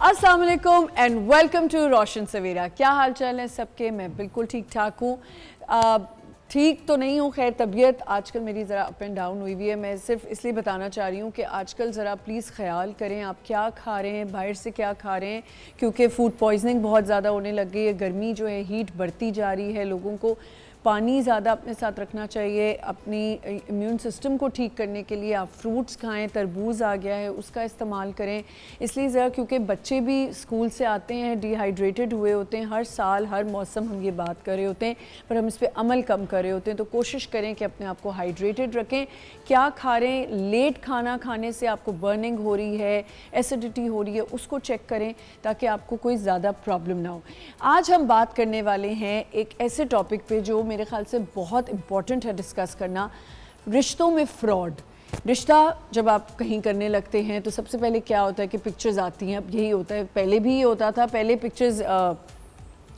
अस्सलाम वालेकुम and welcome to रोशन सवेरा। क्या हाल चाल है सबके? मैं बिल्कुल ठीक ठाक हूँ। ठीक तो नहीं हूँ, खैर तबीयत आजकल मेरी ज़रा अप एंड डाउन हुई हुई है। मैं सिर्फ इसलिए बताना चाह रही हूँ कि आजकल ज़रा प्लीज़ ख्याल करें आप क्या खा रहे हैं, बाहर से क्या खा रहे हैं, क्योंकि फ़ूड पॉइजनिंग बहुत ज़्यादा होने लग गई है। गर्मी जो है, हीट बढ़ती जा रही है। लोगों को पानी ज़्यादा अपने साथ रखना चाहिए। अपनी इम्यून सिस्टम को ठीक करने के लिए आप फ्रूट्स खाएं, तरबूज आ गया है उसका इस्तेमाल करें। इसलिए ज़रा क्योंकि बच्चे भी स्कूल से आते हैं डिहाइड्रेटेड हुए होते हैं, हर साल हर मौसम हम ये बात कर रहे होते हैं पर हम इस पर अमल कम कर रहे होते हैं। तो कोशिश करें कि अपने आप को हाइड्रेटेड रखें। क्या खा रहे हैं, लेट खाना खाने से आपको बर्निंग हो रही है, एसिडिटी हो रही है, उसको चेक करें ताकि आपको कोई ज़्यादा प्रॉब्लम ना हो। आज हम बात करने वाले हैं एक ऐसे टॉपिक पे जो मेरे ख्याल से बहुत इम्पॉर्टेंट है डिस्कस करना, रिश्तों में फ्रॉड। रिश्ता जब आप कहीं करने लगते हैं तो सबसे पहले क्या होता है कि पिक्चर्स आती हैं। अब यही होता है, पहले भी ये होता था, पहले पिक्चर्स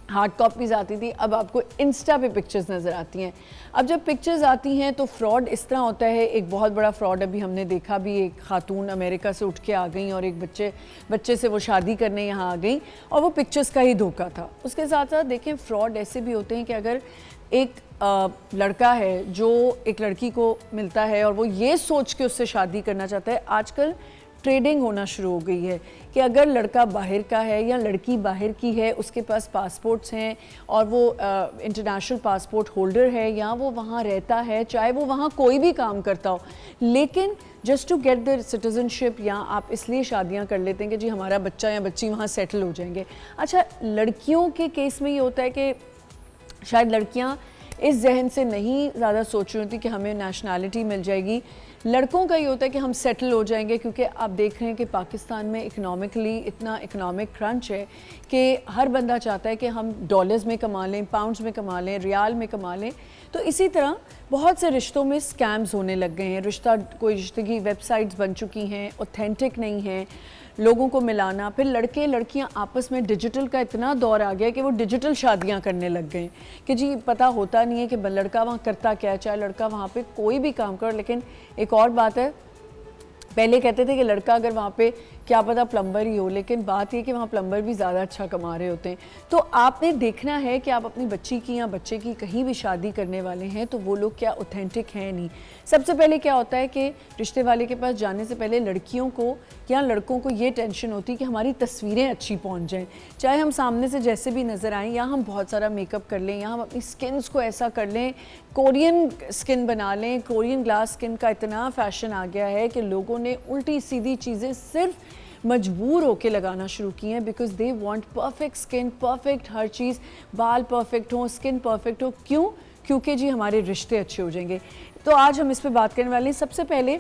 हार्ड कॉपीज़ आती थी, अब आपको इंस्टा पे पिक्चर्स नज़र आती हैं। अब जब पिक्चर्स आती हैं तो फ्रॉड इस तरह होता है। एक बहुत बड़ा फ्रॉड अभी हमने देखा भी, एक खातून अमेरिका से उठ के आ गई और एक बच्चे से वो शादी करने यहाँ आ गई और वो पिक्चर्स का ही धोखा था। उसके साथ साथ देखें फ्रॉड ऐसे भी होते हैं कि अगर एक लड़का है जो एक लड़की को मिलता है और वो ये सोच के उससे शादी करना चाहता है, आजकल ट्रेडिंग होना शुरू हो गई है कि अगर लड़का बाहर का है या लड़की बाहर की है, उसके पास पासपोर्ट्स हैं और वो इंटरनेशनल पासपोर्ट होल्डर है या वो वहाँ रहता है, चाहे वो वहाँ कोई भी काम करता हो, लेकिन just to get the citizenship या आप इसलिए शादियाँ कर लेते हैं कि जी हमारा बच्चा या बच्ची वहाँ सेटल हो जाएंगे। अच्छा, लड़कियों के केस में ये होता है कि शायद लड़कियाँ इस जहन से नहीं ज़्यादा सोच रही होती कि हमें नेशनैलिटी मिल जाएगी। लड़कों का ये होता है कि हम सेटल हो जाएंगे, क्योंकि आप देख रहे हैं कि पाकिस्तान में इकनॉमिकली इतना इकनॉमिक क्रंच है कि हर बंदा चाहता है कि हम डॉलर्स में कमा लें, पाउंड्स में कमा लें, रियाल में कमा लें। तो इसी तरह बहुत से रिश्तों में स्कैम्स होने लग गए हैं। कोई रिश्ते की वेबसाइट्स बन चुकी हैं, ऑथेंटिक नहीं हैं, लोगों को मिलाना। फिर लड़के लड़कियां आपस में, डिजिटल का इतना दौर आ गया कि वो डिजिटल शादियां करने लग गए कि जी पता होता नहीं है कि लड़का वहाँ करता क्या है, चाहे लड़का वहाँ पे कोई भी काम कर। लेकिन एक और बात है, पहले कहते थे कि लड़का अगर वहाँ पे क्या पता प्लम्बर ही हो, लेकिन बात ये कि वहाँ प्लम्बर भी ज़्यादा अच्छा कमा रहे होते हैं। तो आपने देखना है कि आप अपनी बच्ची की या बच्चे की कहीं भी शादी करने वाले हैं तो वो लोग क्या ऑथेंटिक हैं नहीं। सबसे पहले क्या होता है कि रिश्ते वाले के पास जाने से पहले लड़कियों को या लड़कों को ये टेंशन होती है कि हमारी तस्वीरें अच्छी पहुँच जाएँ, चाहे हम सामने से जैसे भी नज़र आएँ, या हम बहुत सारा मेकअप कर लें, या हम अपनी स्किन्स को ऐसा कर लें, कोरियन स्किन बना लें। कोरियन ग्लास स्किन का इतना फैशन आ गया है कि लोगों ने उल्टी सीधी चीज़ें सिर्फ मजबूर होके लगाना शुरू की हैं, because they want perfect skin, perfect हर चीज़, बाल परफेक्ट हो, स्किन परफेक्ट हो। क्यों? क्योंकि जी हमारे रिश्ते अच्छे हो जाएंगे। तो आज हम इस पे बात करने वाले हैं। सबसे पहले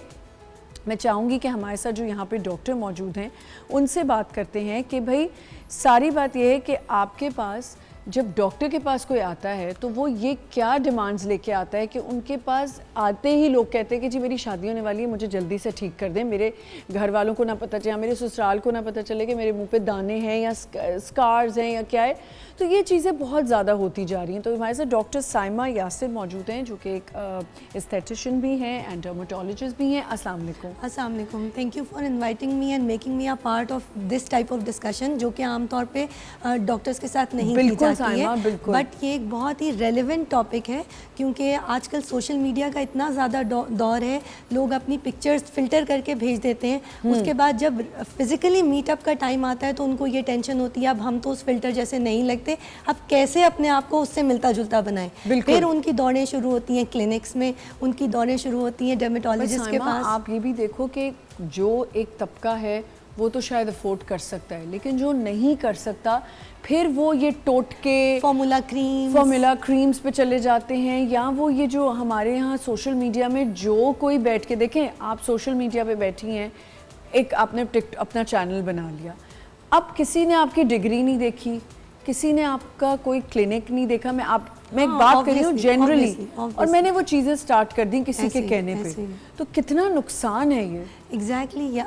मैं चाहूँगी कि हमारे साथ जो यहाँ पे डॉक्टर मौजूद हैं उनसे बात करते हैं कि भाई सारी बात यह है कि आपके पास जब डॉक्टर के पास कोई आता है तो वो ये क्या डिमांड्स लेके आता है कि उनके पास आते ही लोग कहते हैं कि जी मेरी शादी होने वाली है, मुझे जल्दी से ठीक कर दें, मेरे घर वालों को ना पता चले, मेरे ससुराल को ना पता चले कि मेरे मुंह पे दाने हैं या स्कार्स हैं या क्या है। तो ये चीज़ें बहुत ज़्यादा होती जा रही हैं। तो हमारे साथ डॉक्टर साइमा यासिर मौजूद हैं जो कि एक एस्थेटिशियन भी हैं एंड डर्मेटोलॉजिस्ट भी हैं। अस्सलाम वालेकुम। अस्सलाम वालेकुम। Thank you for inviting me and making me a part of this type of discussion, जो कि आमतौर पे डॉक्टर्स के साथ नहीं की जाती है, बट ये एक बहुत ही रेलिवेंट टॉपिक है क्योंकि आजकल सोशल मीडिया का इतना ज़्यादा दौर है। लोग अपनी पिक्चर्स फिल्टर करके भेज देते हैं, उसके बाद जब फिज़िकली मीटअप का टाइम आता है तो उनको ये टेंशन होती है अब हम तो उस फिल्टर जैसे नहीं लगते, अब कैसे अपने आप को उससे मिलता जुलता बनाएं। फिर उनकी दौड़ें शुरू होती हैं क्लिनिक्स में, उनकी दौड़ें शुरू होती हैं डर्मेटोलॉजिस्ट के पास। आप ये भी देखो कि जो एक तबका है वो तो शायद अफोर्ड कर सकता है, लेकिन जो नहीं कर सकता फिर वो ये टोटके फॉर्मूला क्रीम्स पे चले जाते हैं, या वो ये जो हमारे यहाँ सोशल मीडिया में जो कोई बैठ के, देखें आप सोशल मीडिया पे बैठी हैं, एक आपने अपना चैनल बना लिया, अब किसी ने आपकी डिग्री नहीं देखी, किसी ने आपका कोई क्लिनिक नहीं देखा, मैं एक बात कर रही हूँ जनरली, और मैंने वो चीज़ें स्टार्ट कर दी किसी के कहने पे, तो कितना नुकसान है ये। एग्जैक्टली या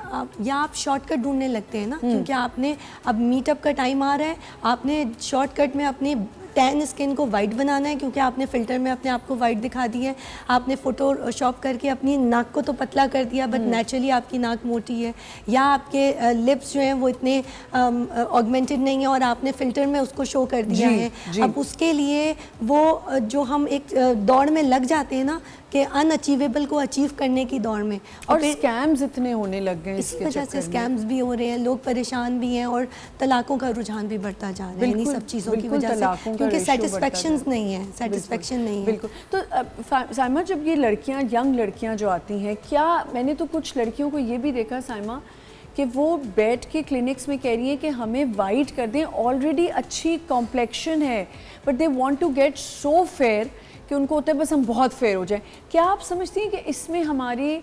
आप शॉर्टकट ढूंढने लगते हैं ना, क्योंकि आपने अब मीटअप का टाइम आ रहा है, आपने शॉर्टकट में अपनी टैन स्किन को वाइट बनाना है क्योंकि आपने फ़िल्टर में अपने आप को वाइट दिखा दी है, आपने फ़ोटोशॉप करके अपनी नाक को तो पतला कर दिया बट नेचुरली आपकी नाक मोटी है, या आपके लिप्स जो हैं वो इतने ऑगमेंटेड नहीं है और आपने फ़िल्टर में उसको शो कर दिया है। अब उसके लिए वो जो हम एक दौड़ में लग जाते हैं ना कि अनअचीवेबल को अचीव करने की दौड़ में, और स्कैम्स इतने होने लग गए, इसी वजह से स्कैम्स भी हो रहे हैं, लोग परेशान भी हैं और तलाकों का रुझान भी बढ़ता जा रहा है इन्हीं सब चीज़ों की वजह से, क्योंकि सेटिस्फेक्शन नहीं है, सेटिस्फेक्शन नहीं है। बिल्कुल। तो साइमा, जब ये लड़कियां, यंग लड़कियां जो आती हैं, क्या मैंने तो कुछ लड़कियों को ये भी देखा साइमा कि वो बैठ के क्लिनिक्स में कह रही हैं कि हमें वाइट कर दें, ऑलरेडी अच्छी कॉम्प्लेक्शन है but they want to get so fair कि उनको होता है बस हम बहुत फेयर हो जाएं। क्या आप समझती हैं कि इसमें हमारी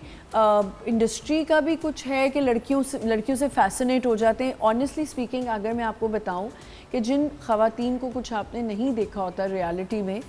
इंडस्ट्री का भी कुछ है कि लड़कियों से फैसिनेट हो जाते हैं? ऑनेस्टली स्पीकिंग, अगर मैं आपको बताऊं कि जिन ख़वातीन को कुछ आपने नहीं देखा होता रियलिटी में,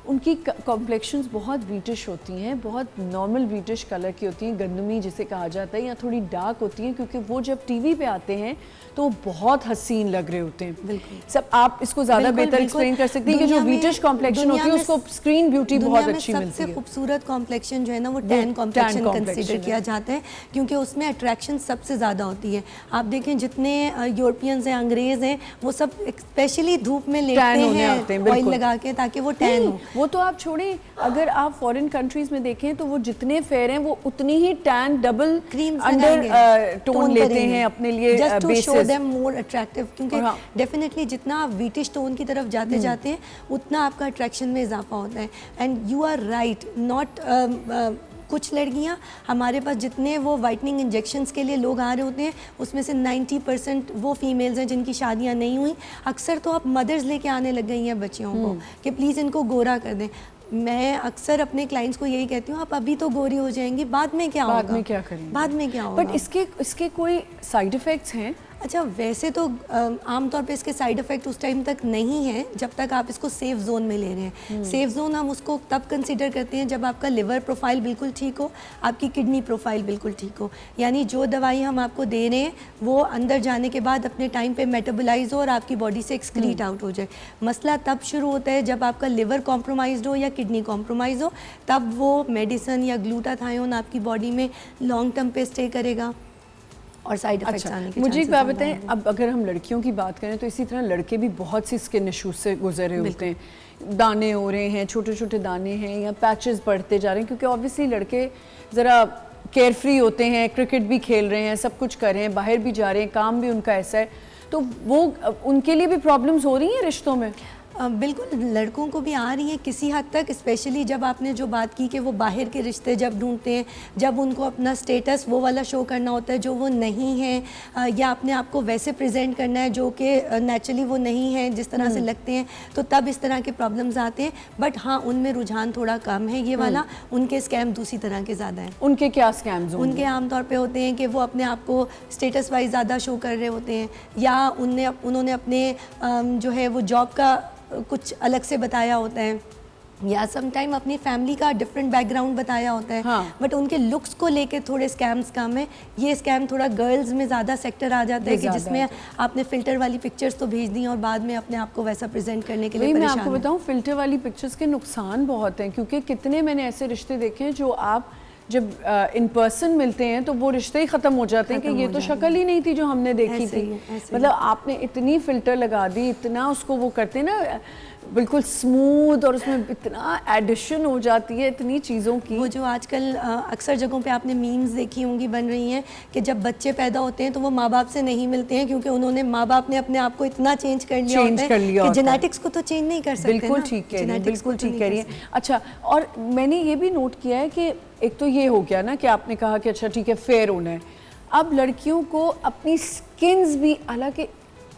उनकी कॉम्प्लेक्शंस बहुत वीटिश होती हैं, बहुत नॉर्मल वीटिश कलर की होती हैं, गंदमी जिसे कहा जाता है, या थोड़ी डार्क होती हैं, क्योंकि वो जब टीवी पे आते हैं तो बहुत हसीन लग रहे होते हैं। बिल्कुल। सब आप इसको ज़्यादा बेहतर एक्सप्लेन कर सकती हैं कि जो वीटिश कॉम्प्लेक्शन होती है उसको स्क्रीन ब्यूटी बहुत अच्छी मिलती है। सबसे खूबसूरत कॉम्प्लेक्शन जो है ना वो टैन कॉम्प्लेक्शन कंसीडर किया जाता है क्योंकि उसमें अट्रैक्शन सबसे ज़्यादा होती है। आप देखें जितने यूरोपियंस हैं, अंग्रेज़ हैं, वो सब स्पेशली धूप में लेटते हैं ऑयल लगा के ताकि वो टैन हो। वो तो आप छोड़ें, अगर आप फॉरेन कंट्रीज में देखें तो वो जितने फेयर हैं वो उतनी ही tan double cream undertone लेते हैं अपने लिए, just to show them more attractive, क्योंकि डेफिनेटली जितना आप वीटिश टोन की तरफ जाते जाते हैं उतना आपका अट्रैक्शन में इजाफा होता है। And you are right, not कुछ लड़कियां हमारे पास जितने वो वाइटनिंग इंजेक्शंस के लिए लोग आ रहे होते हैं उसमें से 90% वो फीमेल्स हैं जिनकी शादियां नहीं हुई। अक्सर तो अब मदर्स लेके आने लग गई हैं बच्चियों को कि प्लीज़ इनको गोरा कर दें। मैं अक्सर अपने क्लाइंट्स को यही कहती हूँ, आप अभी तो गोरी हो जाएंगी, बाद में क्या होगा, बाद में क्या करेंगे, बाद में क्या होगा। बट इसके कोई साइड इफ़ेक्ट्स हैं? अच्छा, वैसे तो आमतौर पे इसके साइड इफ़ेक्ट उस टाइम तक नहीं है जब तक आप इसको सेफ जोन में ले रहे हैं। सेफ जोन हम उसको तब कंसीडर करते हैं जब आपका लिवर प्रोफाइल बिल्कुल ठीक हो, आपकी किडनी प्रोफाइल बिल्कुल ठीक हो, यानी जो दवाई हम आपको दे रहे हैं वो अंदर जाने के बाद अपने टाइम पे मेटाबोलाइज हो और आपकी बॉडी से एक्सक्रीट आउट हो जाए। मसला तब शुरू होता है जब आपका लिवर कॉम्प्रोमाइज़ हो या किडनी कॉम्प्रोमाइज़ हो, तब वो मेडिसिन या ग्लूटाथायोन आपकी बॉडी में लॉन्ग टर्म पे स्टे करेगा और साइड इफेक्ट्स आने के। मुझे एक बात बताएं, अब अगर हम लड़कियों की बात करें तो इसी तरह लड़के भी बहुत सी स्किन इशूज से गुजर रहे होते हैं, दाने हो रहे हैं, छोटे छोटे दाने हैं या पैचेस बढ़ते जा रहे हैं, क्योंकि ऑब्वियसली लड़के ज़रा केयर फ्री होते हैं, क्रिकेट भी खेल रहे हैं, सब कुछ कर रहे हैं, बाहर भी जा रहे हैं, काम भी उनका ऐसा है, तो वो उनके लिए भी प्रॉब्लम्स हो रही हैं रिश्तों में? बिल्कुल, लड़कों को भी आ रही है किसी हद तक, स्पेशली जब आपने जो बात की कि वो बाहर के रिश्ते जब ढूंढते हैं, जब उनको अपना स्टेटस वो वाला शो करना होता है जो वो नहीं है, या अपने आप को वैसे प्रेजेंट करना है जो कि नेचुरली वो नहीं है जिस तरह से लगते हैं, तो तब इस तरह के प्रॉब्लम्स आते हैं। बट हाँ, उनमें रुझान थोड़ा कम है ये वाला, उनके स्कैम दूसरी तरह के ज़्यादा हैं। उनके क्या स्कैम्स? उनके आमतौर पर होते हैं कि वो अपने आप को स्टेटस वाइज ज़्यादा शो कर रहे होते हैं, या उन्होंने अपने जो है वो जॉब का कुछ अलग से बताया होता है, या समटाइम अपनी फैमिली का डिफरेंट बैकग्राउंड बताया होता है। हाँ। बट उनके लुक्स को लेके थोड़े स्कैम्स कम है। ये स्कैम थोड़ा गर्ल्स में ज़्यादा सेक्टर आ जाता है कि जिसमें आपने फ़िल्टर वाली पिक्चर्स तो भेज दी और बाद में अपने आप को वैसा प्रेजेंट करने के लिए परेशान। मैं आपको बताऊँ, फ़िल्टर वाली पिक्चर्स के नुकसान बहुत हैं, क्योंकि कितने मैंने ऐसे रिश्ते देखे हैं जो आप जब इन पर्सन मिलते हैं तो वो रिश्ते ही ख़त्म हो जाते हैं कि ये तो शक्ल ही नहीं थी जो हमने देखी थी। मतलब आपने इतनी फ़िल्टर लगा दी, इतना उसको वो करते हैं ना बिल्कुल स्मूथ, और उसमें इतना एडिशन हो जाती है इतनी चीज़ों की। वो जो आजकल अक्सर जगहों पे आपने मीम्स देखी होंगी बन रही हैं कि जब बच्चे पैदा होते हैं तो वो माँ बाप से नहीं मिलते हैं क्योंकि उन्होंने माँ बाप ने अपने आप को इतना चेंज कर लिया होता है कि जेनेटिक्स को तो चेंज नहीं कर सकते। बिल्कुल ठीक कह रही है, बिल्कुल ठीक कह रही है। अच्छा, और मैंने ये भी नोट किया है कि एक तो ये हो गया ना कि आपने कहा कि अच्छा ठीक है फेयर होना है, अब लड़कियों को अपनी स्किन्स भी, हालांकि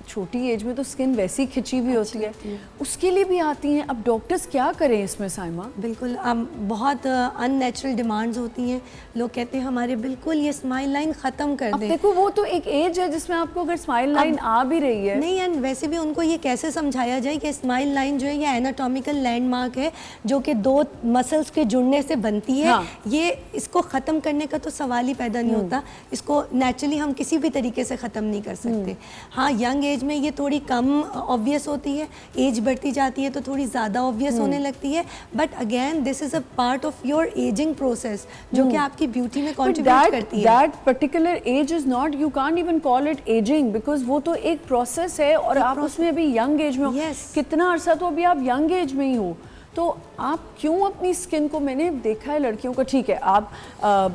छोटी एज में तो स्किन वैसी खिंची भी होती है, उसके लिए भी आती हैं। अब डॉक्टर्स क्या करें इसमें साइमा? बिल्कुल, बहुत अननेचुरल डिमांड्स होती हैं। लोग कहते हैं हमारे बिल्कुल ये स्माइल लाइन ख़त्म कर दें। देखो वो तो एक एज है जिसमें आपको अगर स्माइल लाइन आ भी रही है नहीं, एंड वैसे भी उनको ये कैसे समझाया जाए कि स्माइल लाइन जो है ये एनाटॉमिकल लैंडमार्क है जो कि दो मसल्स के जुड़ने से बनती है। हाँ। ये इसको ख़त्म करने का तो सवाल ही पैदा नहीं होता। इसको नेचुरली हम किसी भी तरीके से ख़त्म नहीं कर सकते। हाँ, यंग एज में ये थोड़ी कम ऑब्वियस होती है, एज बढ़ती जाती है तो थोड़ी ज़्यादा ऑब्वियस होने लगती है, but again this is a part of your ageing process जो कि आपकी ब्यूटी में कंट्रीब्यूट करती है। That particular age is not, you can't even call it ageing, because वो तो एक प्रोसेस है और आप उसमें अभी यंग एज में हो। कितना अरसा तो अभी आप यंग एज में ही हो, तो आप क्यों अपनी स्किन को, मैंने देखा है लड़कियों को, ठीक है आप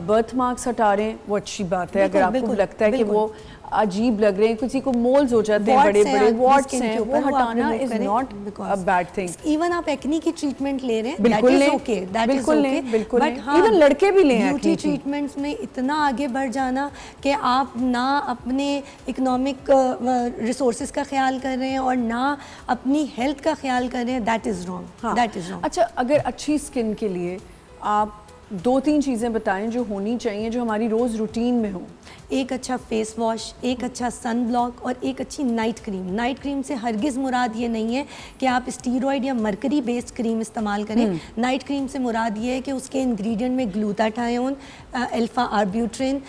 बर्थ मार्क्स हटा रहे हैं, वो अच्छी बात है, अगर आपको लगता है कि वो अजीब लग रहे हैं, किसी को मोल्स हो जाते हैं, बड़े बड़े वॉट्स हैं, वो हटाना is not a bad thing. Even आप एक्नी की ट्रीटमेंट ले रहे हैं, बिल्कुल दैट लें, is okay, that is okay, बिल्कुल बट हाँ, इवन लड़के भी लें ब्यूटी ट्रीटमेंट्स में इतना आगे बढ़ जाना कि आप ना अपने इकोनॉमिक रिसोर्सेज का ख्याल कर रहे हैं और ना अपनी हेल्थ का ख्याल कर रहे हैं, that is wrong, that is wrong. अच्छा, अगर अच्छी स्किन के लिए आप 2-3 चीज़ें बताएं जो होनी चाहिए, जो हमारी रोज़ रूटीन में हो। एक अच्छा फेस वॉश, एक अच्छा सन ब्लॉक और एक अच्छी नाइट क्रीम। नाइट क्रीम से हरगिज़ मुराद ये नहीं है कि आप स्टीरॉयड या मरकरी बेस्ड क्रीम इस्तेमाल करें। नाइट क्रीम से मुराद ये है कि उसके इंग्रेडिएंट में glutathione, alpha arbutin,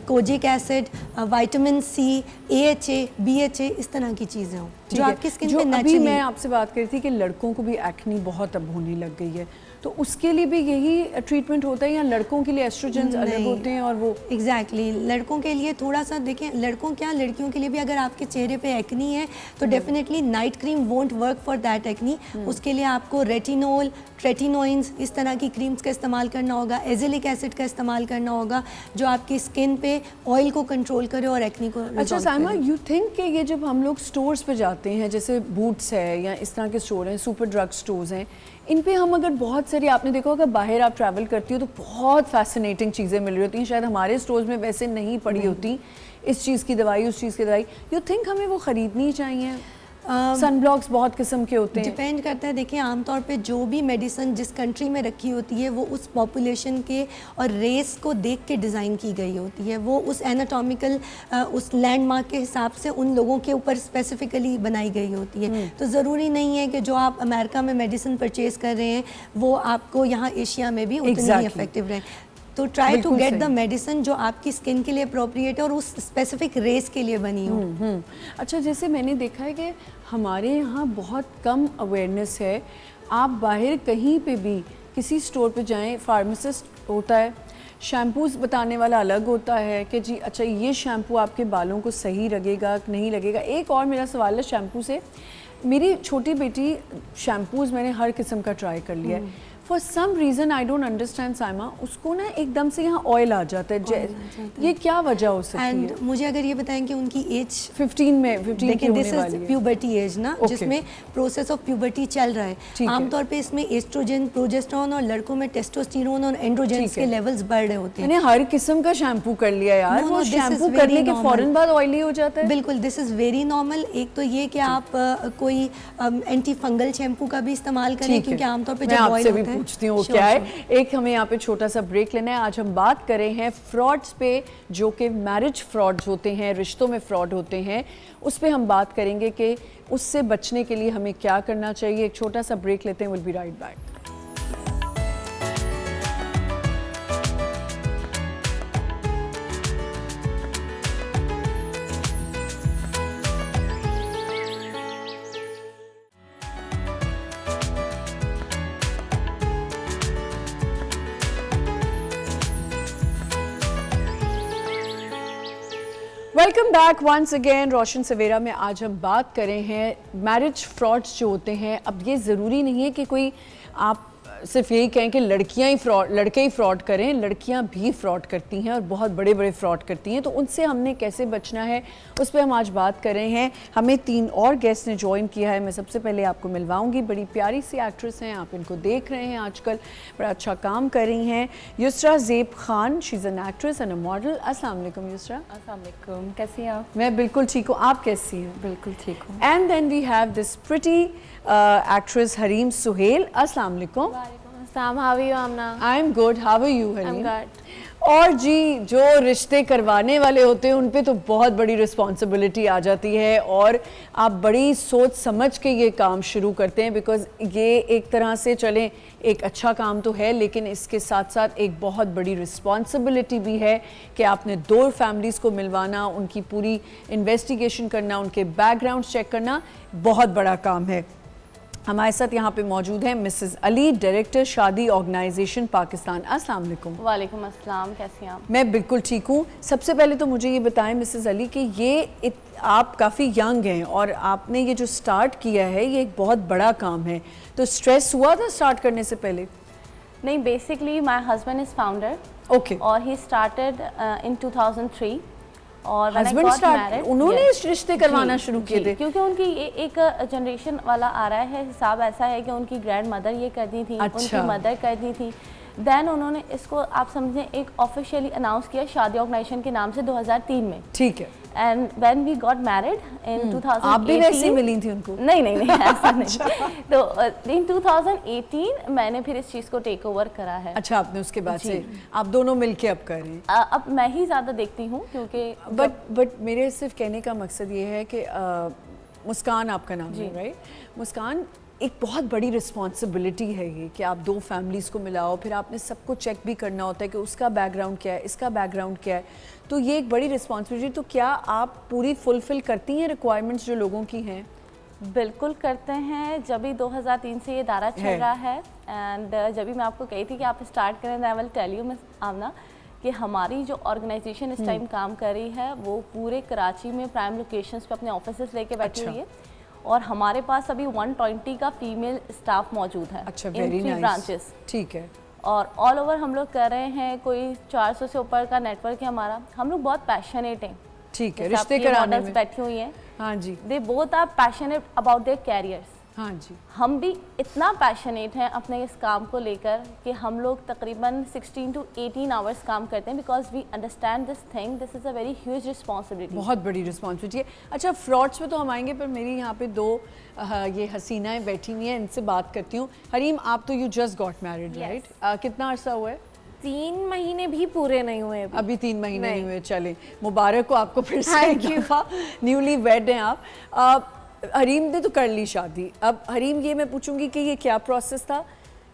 kojic acid, vitamin C, AHA, BHA, इस तरह की चीज़ें हों जो आपकी स्किन पे नेचुरली। अभी मैं आपसे बात कर रही थी कि लड़कों को भी एक्नी बहुत अब होने लग गई है, तो उसके लिए भी यही ट्रीटमेंट होता है या लड़कों के लिए एस्ट्रोजेंस अलग होते हैं? और वो एग्जैक्टली लड़कों के लिए थोड़ा सा देखें, लड़कों क्या लड़कियों के लिए भी अगर आपके चेहरे पे एक्नी है तो definitely night cream won't work for that acne. उसके लिए आपको रेटिनोल, ट्रेटिनोइंस, इस तरह की क्रीम्स का इस्तेमाल करना होगा, एजिलिक एसिड का इस्तेमाल करना होगा जो आपकी स्किन पे ऑयल को कंट्रोल करे और एक्नी को। अच्छा साइमा, यू थिंक कि ये जब हम लोग स्टोर्स पे जाते हैं, जैसे बूट्स है या इस तरह के स्टोर हैं, सुपर ड्रग स्टोर्स हैं, इन पे हम अगर बहुत सारी, आपने देखा होगा बाहर आप ट्रैवल करती हो तो बहुत फैसिनेटिंग चीज़ें मिल रही होती हैं, शायद हमारे स्टोर्स में वैसे नहीं पड़ी होती, इस चीज़ की दवाई, उस चीज़ की दवाई, यू थिंक हमें वो ख़रीदनी चाहिए? सन ब्लॉक्स बहुत किस्म के होते हैं, डिपेंड करता है। देखिए आमतौर पे जो भी मेडिसिन जिस कंट्री में रखी होती है वो उस पॉपुलेशन के और रेस को देख के डिज़ाइन की गई होती है, वो उस एनाटॉमिकल उस लैंडमार्क के हिसाब से उन लोगों के ऊपर स्पेसिफिकली बनाई गई होती है। तो ज़रूरी नहीं है कि जो आप अमेरिका में मेडिसिन परचेज़ कर रहे हैं वो आपको यहाँ एशिया में भी उतनी ही इफेक्टिव रहे। तो try to get the medicine जो आपकी स्किन के लिए अप्रोप्रिएट है और उस स्पेसिफिक रेस के लिए बनी हो। अच्छा, जैसे मैंने देखा है कि हमारे यहाँ बहुत कम अवेयरनेस है, आप बाहर कहीं पे भी किसी स्टोर पे जाएं, फार्मासिस्ट होता है, शैम्पूज़ बताने वाला अलग होता है कि जी अच्छा ये शैम्पू आपके बालों को सही लगेगा नहीं लगेगा। एक और मेरा सवाल है शैम्पू से, मेरी छोटी बेटी शैम्पूज़ मैंने हर किस्म का ट्राई कर लिया है, for some reason I don't understand Saima, उसको ना एकदम से यहाँ ऑयल आ जाता है, ये क्या वजह हो सकती है? मुझे अगर ये बताएं कि उनकी एज 15 की होने वाली है, प्यूबर्टी एज ना, जिसमें प्रोसेस ऑफ प्यूबर्टी चल रहा है। आमतौर पे इसमें एस्ट्रोजन, प्रोजेस्टेरोन और लड़कों में टेस्टोस्टेरोन और एंड्रोजेंस के लेवल्स बढ़ रहे होते हैं। मैंने हर किस्म का शैम्पू कर लिया यार, वो शैम्पू करने के फौरन बाद ऑयली हो जाता है। बिल्कुल, दिस इज़ वेरी नॉर्मल। एक तो ये कि आप कोई एंटी फंगल शैम्पू का भी इस्तेमाल करें, क्योंकि आमतौर पर जब ऑयल होता है। पूछती हूँ क्या है, एक हमें यहाँ पे छोटा सा ब्रेक लेना है। आज हम बात कर रहे हैं फ्रॉड्स पे, जो कि मैरिज फ्रॉड्स होते हैं, रिश्तों में फ्रॉड होते हैं, उस पे हम बात करेंगे कि उससे बचने के लिए हमें क्या करना चाहिए। एक छोटा सा ब्रेक लेते हैं, will be right back. Welcome back once again. Roshan Savera में आज हम बात कर रहे हैं मैरिज फ्रॉड्स जो होते हैं। अब ये ज़रूरी नहीं है कि कोई आप सिर्फ यही कहें कि लड़के ही फ्रॉड करें, लड़कियां भी फ्रॉड करती हैं और बहुत बड़े बड़े फ्रॉड करती हैं, तो उनसे हमने कैसे बचना है उस पर हम आज बात कर रहे हैं। हमें 3 और गेस्ट ने ज्वाइन किया है। मैं सबसे पहले आपको मिलवाऊंगी, बड़ी प्यारी सी एक्ट्रेस हैं, आप इनको देख रहे हैं आजकल, बड़ा अच्छा काम कर रही हैं, Yusra ज़ेब Khan. She is an actress and a model. अस्सलाम वालेकुम युसरा। अस्सलाम वालेकुम, कैसी हैं आप? मैं बिल्कुल ठीक हूँ, आप कैसी हैं? बिल्कुल ठीक हूँ। And then we have this pretty actress Hareem Suhail. अस्सलाम वालेकुम। वालेकुम अस्सलाम, how are you Aamna? I am good, how are you Hareem? I'm good. और जी जो रिश्ते करवाने वाले होते हैं उन पे तो बहुत बड़ी रिस्पॉन्सिबिलिटी आ जाती है और आप बड़ी सोच समझ के ये काम शुरू करते हैं, बिकॉज ये एक तरह से चलें एक अच्छा काम तो है, लेकिन इसके साथ साथ एक बहुत बड़ी रिस्पॉन्सिबिलिटी भी है कि आपने दो फैमिलीज़ को मिलवाना, उनकी पूरी इन्वेस्टिगेशन करना, उनके बैकग्राउंड चेक करना बहुत बड़ा काम है। हमारे साथ यहाँ पे मौजूद हैं मिसेस अली, डायरेक्टर शादी ऑर्गेनाइजेशन पाकिस्तान। अस्सलाम वालेकुम। वालेकुम अस्सलाम, कैसी हैं आप? मैं बिल्कुल ठीक हूँ। सबसे पहले तो मुझे ये बताएं मिसेस अली कि ये आप काफ़ी यंग हैं और आपने ये जो स्टार्ट किया है ये एक बहुत बड़ा काम है, तो स्ट्रेस हुआ था स्टार्ट करने से पहले? नहीं, basically my husband is founder. Okay. और ही स्टार्टेड इन 2003 और हस्बैंड स्टार्ट उन्होंने रिश्ते करवाना शुरू किए थे? क्योंकि उनकी एक जनरेशन वाला आ रहा है, हिसाब ऐसा है कि उनकी ग्रैंड मदर ये करती थी, अच्छा। उनकी मदर करती थी। देन उन्होंने इसको आप समझें एक ऑफिशियली अनाउंस किया शादी ऑर्गेनाइजेशन के नाम से 2003 में। ठीक है। And when we got married in 2018, आप भी वैसे मिली थी उनको? नहीं ऐसा नहीं। तो इन 2018 मैंने फिर इस चीज़ को टेक ओवर करा है। अच्छा, आपने उसके बाद से आप दोनों मिलके अब कर रहे हैं? अब मैं ही ज़्यादा देखती हूँ क्योंकि बट मेरे सिर्फ कहने का मकसद ये है कि मुस्कान आपका नाम है, राइट? मुस्कान, एक बहुत बड़ी रिस्पॉन्सिबिलिटी है ये कि आप दो फैमिलीज़ को मिलाओ, फिर आपने सबको चेक भी करना होता है कि उसका बैकग्राउंड क्या है, इसका बैकग्राउंड क्या है, तो ये एक बड़ी रिस्पॉन्सिबिलिटी। तो क्या आप पूरी फुलफ़िल करती हैं रिक्वायरमेंट्स जो लोगों की हैं? बिल्कुल करते हैं। जब भी 2003 से ये दायरा चल रहा है एंड जब भी मैं आपको कही थी कि आप स्टार्ट करें, I will tell you miss Amna कि हमारी जो ऑर्गेनाइजेशन इस टाइम काम कर रही है वो पूरे कराची में प्राइम लोकेशंस पे अपने ऑफिसेस लेके बैठी हुई है और हमारे पास अभी 120 का फीमेल स्टाफ मौजूद है। अच्छा, इन 3 ब्रांचेस। ठीक है। और ऑल ओवर हम लोग कर रहे हैं, कोई 400 से ऊपर का नेटवर्क है हमारा। हम लोग बहुत पैशनेट हैं। ठीक है, रिश्ते कराने में बैठी हुई हैं। हाँ जी। They both are passionate about their careers. हाँ जी। हम भी इतना पैशनेट हैं अपने इस काम को लेकर कि हम लोग तकरीबन 16 to 18 आवर्स काम करते हैं, because we understand this thing, this is a very huge responsibility. बहुत बड़ी रिस्पॉन्सिबिलिटी है। अच्छा, फ्रॉड्स पे तो हम आएंगे, पर मेरी यहाँ पे दो ये हसीनाएं बैठी हुई हैं, इनसे बात करती हूँ। हरीम, आप तो you just got married, right? कितना अर्सा हुआ है? 3 महीने भी पूरे नहीं हुए अभी 3 महीने नहीं हुए। चले, मुबारक हो आपको फिर से एक दफा, न्यूली वेड हैं आप। हरीम ने तो कर ली शादी। अब हरीम, ये मैं पूछूंगी कि ये क्या प्रोसेस था?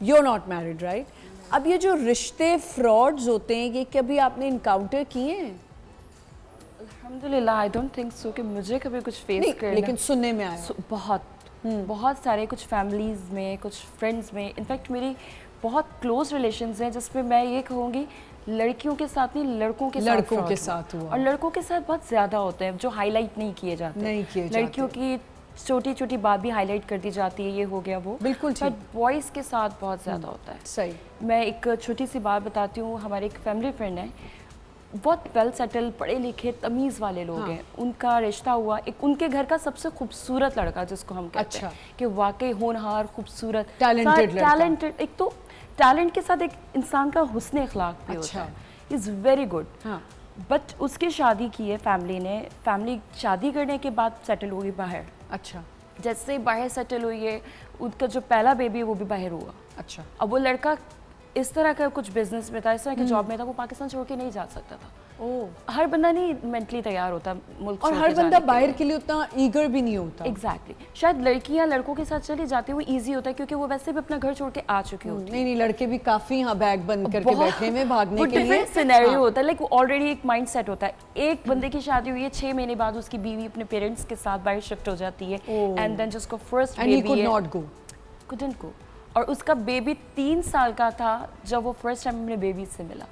You are not married, right? अब ये जो रिश्ते फ्रॉड्स होते हैं, ये कभी आपने इनकाउंटर किए हैं? अल्हम्दुलिल्लाह, आई डोंट थिंक सो कि मुझे कभी कुछ फेस करना, लेकिन सुनने में आया बहुत सारे, कुछ फैमिलीज़ में, कुछ फ्रेंड्स में, इनफैक्ट मेरी बहुत क्लोज रिलेशंस हैं जिसमें मैं ये कहूँगी लड़कियों के साथ नहीं, लड़कों के साथ हुआ। और लड़कों के साथ बहुत ज़्यादा होते हैं जो हाईलाइट नहीं किए जाते। लड़कियों की छोटी छोटी बात भी हाईलाइट कर दी जाती है, ये हो गया वो, बिल्कुल ठीक। बॉयज़ के साथ बहुत ज़्यादा होता है। सही। मैं एक छोटी सी बात बताती हूँ। हमारे एक फैमिली फ्रेंड है, बहुत वेल सेटल, पढ़े लिखे, तमीज़ वाले लोग हैं। उनका रिश्ता हुआ एक उनके घर का सबसे खूबसूरत लड़का, जिसको हम कहते हैं कि वाकई होनहार, खूबसूरत, टैलेंटेड। एक तो टैलेंट के साथ एक इंसान का हुस्न अखलाक भी होता है, इज़ वेरी गुड। बट उसकी शादी की है फैमिली ने, फैमिली शादी करने के बाद सेटल हुई बाहर। अच्छा। जैसे बाहर सेटल हुई है, उनका जो पहला बेबी है वो भी बाहर हुआ। अच्छा। अब वो लड़का इस तरह का कुछ बिजनेस में था, इस तरह के जॉब में था, वो पाकिस्तान छोड़ के नहीं जा सकता था। हर बंदा नहीं मेंटली तैयार होता मुल्क, और हर बंदा बाहर के लिए उतना ईगर भी नहीं होता। एग्जैक्टली। शायद लड़कियां लड़कों के साथ चली जाती है, वो इजी होता है क्योंकि वो वैसे भी अपना घर छोड़ के आ चुके होते हैं। नहीं, लड़के भी काफी यहाँ बैग बंद करके बैठे हैं भागने के लिए। डिफरेंट सिनेरियो होता है, लाइक ऑलरेडी एक माइंड सेट होता है। एक बंदे की शादी हुई है, 6 महीने बाद उसकी बीवी अपने पेरेंट्स के साथ बाहर शिफ्ट हो जाती है, एंड देन जिसको फर्स्ट बेबी है, couldn't go। और उसका बेबी 3 साल का था जब वो फर्स्ट टाइम अपने बेबी से मिला।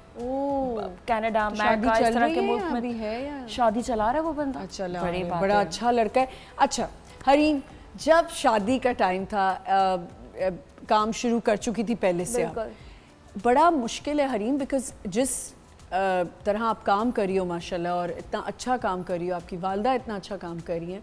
कनाडा, अमेरिका, इस तरह के मुल्क में है शादी चला रहा है वो बंदा। बड़ा अच्छा लड़का है। अच्छा हरीम, जब शादी का टाइम था, काम शुरू कर चुकी थी पहले से आप, बड़ा मुश्किल है हरीम, बिकॉज जिस तरह आप काम कर रही हो माशाल्लाह, और इतना अच्छा काम कर रही हो, आपकी वालदा इतना अच्छा काम कर रही हैं,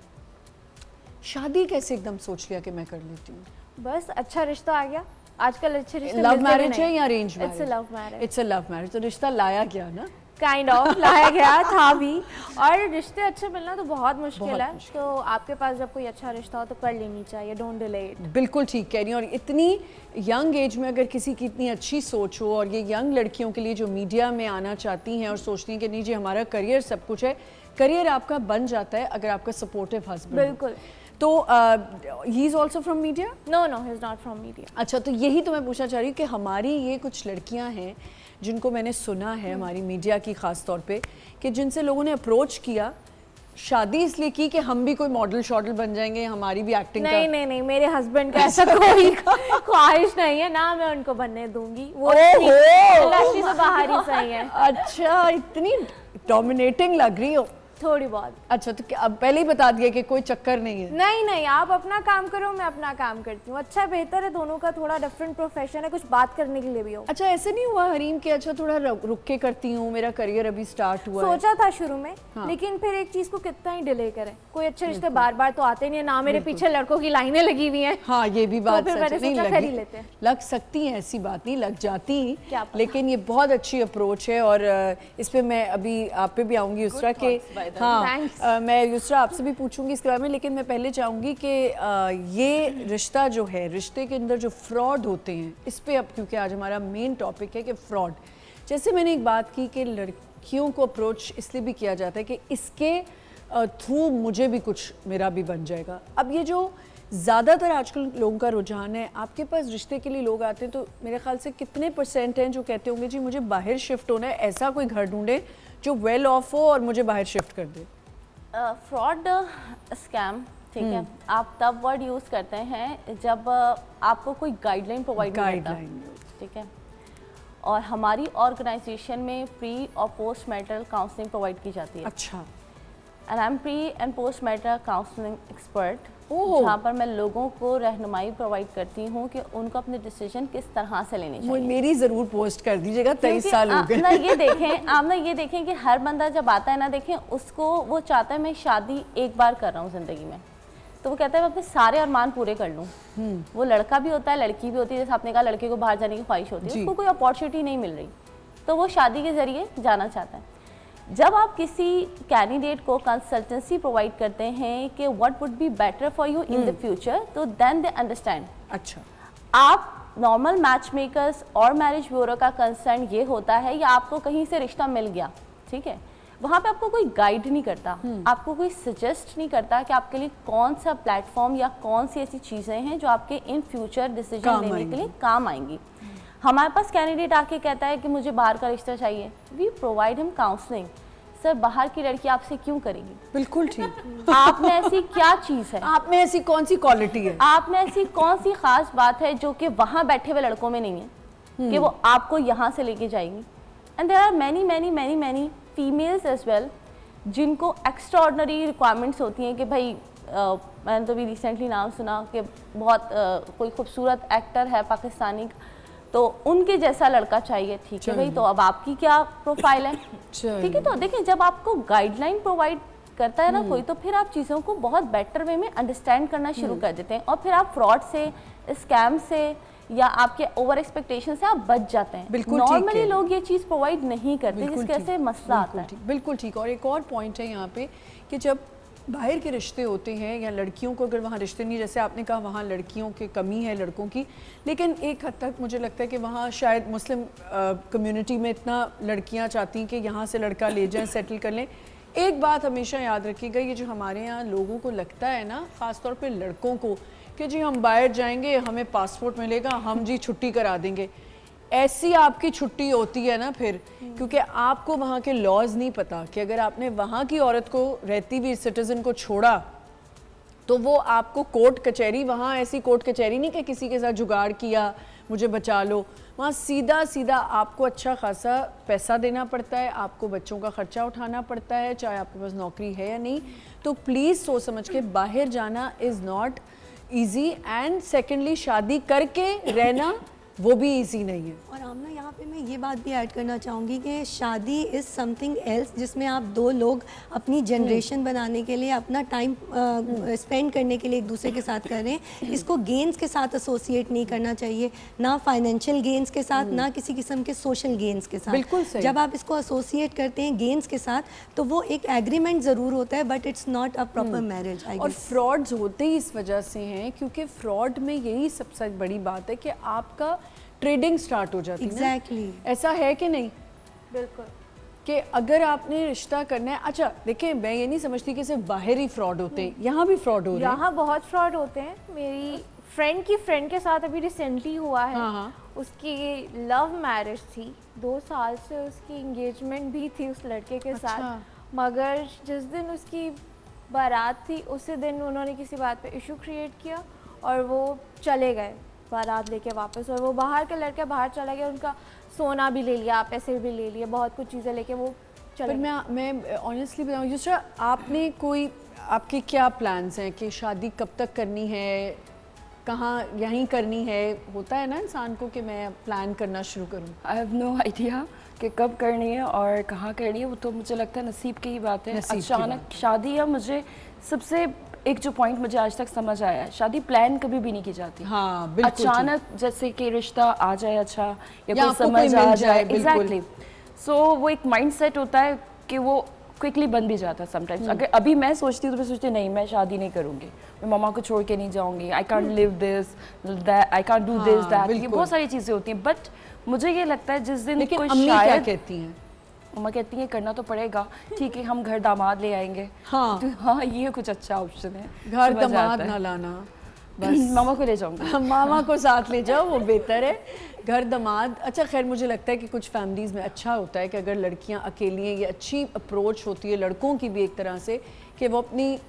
शादी कैसे एकदम सोच लिया कि मैं कर लेती हूँ? बस अच्छा रिश्ता आ गया। आजकल अच्छे रिश्ते लव मैरिज है या arrange marriage? It's a love marriage. It's a love marriage. तो रिश्ता लाया क्या ना? काइंड ऑफ लाया गया था भी। और रिश्ते अच्छे मिलना तो बहुत मुश्किल है, तो आपके पास जब कोई अच्छा रिश्ता हो तो कर लेनी चाहिए, डोंट डिले इट। बिल्कुल ठीक कह रही हैं। और इतनी यंग एज में अगर किसी की इतनी अच्छी सोच हो, और ये यंग लड़कियों के लिए जो मीडिया में आना चाहती हैं और सोचती हैं कि नहीं जी हमारा करियर सब कुछ है, करियर आपका बन जाता है अगर आपका सपोर्टिव हस्बैंड। बिल्कुल। तो he is also from media? No no, he is not from media. अच्छा, तो यही तो मैं पूछना चाह रही हूँ कि हमारी ये कुछ लड़कियाँ हैं जिनको मैंने सुना है हमारी मीडिया की ख़ास तौर पे, कि जिनसे लोगों ने अप्रोच किया, शादी इसलिए की कि हम भी कोई मॉडल शॉडल बन जाएंगे, हमारी भी एक्टिंग नहीं नहीं नहीं, मेरे हस्बैंड का ऐसा कोई ख्वाहिश नहीं है, ना मैं उनको बनने दूंगी, वो इंडस्ट्री से बाहर ही सही है। अच्छा, इतनी डोमिनेटिंग लग रही हो। थोड़ी बहुत। अच्छा, तो अब पहले ही बता दिया कि कोई चक्कर नहीं है। नहीं नहीं, आप अपना काम करो, मैं अपना काम करती हूँ। अच्छा बेहतर है, दोनों का थोड़ा डिफरेंट प्रोफेशन है, कुछ बात करने के लिए भी हो। अच्छा, ऐसे नहीं हुआ हरीम कि अच्छा थोड़ा रुक के करती हूँ, मेरा करियर अभी स्टार्ट हुआ है? सोचा था शुरू में, हाँ। लेकिन फिर एक चीज को कितना ही डिले करें, कोई अच्छे रिश्ते बार बार तो आते नहीं है ना, मेरे पीछे लड़कों की लाइनें लगी हुई हैं। हाँ, ये भी बात फिर मैंने नहीं सोचा कर ही लेते हैं। लग सकती है, ऐसी बात नहीं, लग जाती क्या पता। लेकिन ये बहुत अच्छी अप्रोच है। और इस पे मैं अभी आप पे भी आऊंगी यूसरा के। हाँ, मैं यूसरा आपसे भी पूछूंगी इसके बारे में, लेकिन मैं पहले चाहूंगी कि ये रिश्ता जो है, रिश्ते के अंदर जो फ्रॉड होते हैं, इस पे अब क्योंकि आज हमारा मेन टॉपिक है कि फ्रॉड, जैसे मैंने एक बात की कि लड़कियों को अप्रोच इसलिए भी किया जाता है कि इसके थ्रू मुझे भी कुछ मेरा भी बन जाएगा। अब ये जो ज़्यादातर आजकल लोगों का रुझान है, आपके पास रिश्ते के लिए लोग आते हैं तो मेरे ख्याल से कितने % हैं जो कहते होंगे जी मुझे बाहर शिफ्ट होना है, ऐसा कोई घर ढूंढे जो वेल ऑफ हो और मुझे बाहर शिफ्ट कर दे? फ्रॉड स्कैम, ठीक है, आप तब वर्ड यूज़ करते हैं जब आपको कोई गाइडलाइन प्रोवाइड नहीं करता, ठीक है। और हमारी ऑर्गेनाइजेशन में प्री और पोस्ट मैरिटल काउंसलिंग प्रोवाइड की जाती है। अच्छा। And I am pre and post marital counselling expert, जहाँ पर मैं लोगों को रहनुमाई प्रोवाइड करती हूँ कि उनको अपने डिसीजन किस तरह से लेने चाहिए। मेरी ज़रूर पोस्ट कर दीजिएगा, 23 साल हो गए। ना ये देखें, आप ना ये देखें कि हर बंदा जब आता है ना, देखें उसको, वो चाहता है मैं शादी एक बार कर रहा हूँ ज़िंदगी में, तो वो कहता है मैं अपने सारे अरमान पूरे कर लूँ। वो लड़का भी होता है, लड़की भी होती है, जैसे आपने कहा लड़के को बाहर जाने की ख्वाहिश होती है, उसको कोई अपॉर्चुनिटी नहीं मिल रही, तो वो शादी के ज़रिए जाना चाहता है। जब आप किसी कैंडिडेट को कंसल्टेंसी प्रोवाइड करते हैं कि what would be better for you in the future, तो देन दे अंडरस्टैंड। अच्छा, आप नॉर्मल मैच मेकर्स और मैरिज ब्यूरो का कंसर्न ये होता है, या आपको कहीं से रिश्ता मिल गया, ठीक है, वहाँ पे आपको कोई गाइड नहीं करता, आपको कोई सजेस्ट नहीं करता कि आपके लिए कौन सा प्लेटफॉर्म या कौन सी ऐसी चीज़ें हैं जो आपके इन फ्यूचर डिसीजन लेने के लिए काम आएंगी। हमारे पास कैंडिडेट आके कहता है कि मुझे बाहर का रिश्ता चाहिए, we provide him counselling. Sir, बाहर की लड़की आपसे क्यों करेगी? बिल्कुल ठीक। आप में ऐसी क्या चीज़ है, आप में ऐसी कौन सी क्वालिटी है, आप में ऐसी कौन सी खास बात है जो कि वहाँ बैठे हुए लड़कों में नहीं है कि वो आपको यहाँ से लेके जाएंगी। And there are many many many many females as well जिनको एक्स्ट्रा ऑर्डनरी रिक्वायरमेंट्स होती हैं कि भाई मैंने तो भी रिसेंटली नाम सुना कि बहुत कोई खूबसूरत एक्टर है पाकिस्तानी, तो उनके जैसा लड़का चाहिए, ठीक है भाई, तो अब आपकी क्या प्रोफाइल है, ठीक है। तो देखिए, जब आपको गाइडलाइन प्रोवाइड करता है ना कोई, तो फिर आप चीज़ों को बहुत बेटर वे में अंडरस्टैंड करना शुरू कर देते हैं, और फिर आप फ्रॉड से, स्कैम से या आपके ओवर एक्सपेक्टेशन से आप बच जाते हैं। नॉर्मली लोग ये चीज़ प्रोवाइड नहीं करते, जिसकी वजह से मसला आता है। बिल्कुल ठीक। और एक और पॉइंट है यहाँ पे कि जब बाहर के रिश्ते होते हैं या लड़कियों को अगर वहाँ रिश्ते नहीं, जैसे आपने कहा वहाँ लड़कियों की कमी है लड़कों की, लेकिन एक हद तक मुझे लगता है कि वहाँ शायद मुस्लिम कम्युनिटी में इतना लड़कियाँ चाहती हैं कि यहाँ से लड़का ले जाएं, सेटल कर लें। एक बात हमेशा याद रखिएगा, ये जो हमारे यहाँ लोगों को लगता है ना, ख़ासतौर पे लड़कों को, कि जी हम बाहर जाएंगे, हमें पासपोर्ट मिलेगा, हम जी छुट्टी करा देंगे, ऐसी आपकी छुट्टी होती है ना फिर, क्योंकि आपको वहाँ के लॉज नहीं पता कि अगर आपने वहाँ की औरत को, रहती हुई सिटीज़न को छोड़ा, तो वो आपको कोर्ट कचहरी, वहाँ ऐसी कोर्ट कचहरी नहीं कि किसी के साथ जुगाड़ किया मुझे बचा लो, वहाँ सीधा सीधा आपको अच्छा खासा पैसा देना पड़ता है, आपको बच्चों का ख़र्चा उठाना पड़ता है, चाहे आपके पास नौकरी है या नहीं। तो प्लीज़ सोच समझ के बाहर जाना is not easy. And secondly, शादी करके रहना वो भी इजी नहीं है। और आमना यहाँ पे मैं ये बात भी ऐड करना चाहूँगी कि शादी इज़ समथिंग एल्स जिसमें आप दो लोग अपनी जनरेशन बनाने के लिए अपना टाइम स्पेंड करने के लिए एक दूसरे के साथ कर रहे हैं। इसको गेन्स के साथ एसोसिएट नहीं करना चाहिए, ना फाइनेंशियल गेन्स के साथ, ना किसी किस्म के सोशल गेन्स के साथ। बिल्कुल सही। जब आप इसको एसोसिएट करते हैं गेन्स के साथ तो वो एक एग्रीमेंट ज़रूर होता है, but it's not a proper marriage. और फ्रॉड्स होते ही इस वजह से हैं क्योंकि फ्रॉड में यही सबसे बड़ी बात है कि आपका ट्रेडिंग स्टार्ट हो जाती है। एग्जैक्टली ऐसा है कि नहीं? बिल्कुल कि अगर आपने रिश्ता करना है, अच्छा देखिए मैं ये नहीं समझती कि सिर्फ बाहर ही फ्रॉड होते हैं, यहाँ भी फ्रॉड हो रहे हैं। यहाँ बहुत फ्रॉड होते हैं। मेरी फ्रेंड की फ्रेंड के साथ अभी रिसेंटली हुआ है। हाँ। उसकी लव मैरिज थी, 2 साल से उसकी एंगेजमेंट भी थी उस लड़के के साथ, मगर जिस दिन उसकी बारात थी उसी दिन उन्होंने किसी बात पे इशू क्रिएट किया और वो चले गए बारात लेके वापस। और वो बाहर के लड़के बाहर चला गया, उनका सोना भी ले लिया, पैसे भी ले लिए, बहुत कुछ चीज़ें लेके वो चले गए। मैं ऑनेस्टली बताऊँ युसरा, आपने कोई आपके क्या प्लान्स हैं कि शादी कब तक करनी है, कहाँ यहीं करनी है? होता है ना इंसान को कि मैं प्लान करना शुरू करूँ। आई हैव नो आइडिया कि कब करनी है और कहाँ करनी है, वो तो मुझे लगता है नसीब की ही बात है। अचानक शादी या मुझे सबसे एक जो पॉइंट मुझे आज तक समझ आया है, शादी प्लान कभी भी नहीं की जाती। हाँ, बिल्कुल अचानक जैसे कि रिश्ता आ जाए अच्छा या कोई समझ आ जाए, एग्जैक्टली। सो वो एक माइंड सेट होता है कि वो क्विकली बन भी जाता है समटाइम्स। अगर अभी मैं सोचती हूँ तो मैं सोचती नहीं मैं शादी नहीं करूँगी, मैं मम्मा को छोड़ के नहीं जाऊँगी, I can't live this that, I can't do this that, ये बहुत सारी चीज़ें होती हैं। बट मुझे ये लगता है जिस दिन कोई क्या कहती हैं? मम्मा कहती हैं करना तो पड़ेगा, ठीक है हम घर दामाद ले आएंगे। हाँ तो हाँ ये कुछ अच्छा ऑप्शन है, घर दामाद ना लाना, बस मामा को ले जाऊंगा। मामा को साथ ले जाओ, वो बेहतर है। घर दामाद, अच्छा खैर मुझे लगता है कि कुछ फैमिलीज़ में अच्छा होता है कि अगर लड़कियां अकेली हैं, ये अच्छी अप्रोच होती है लड़कों की भी एक तरह से कि वो अपनी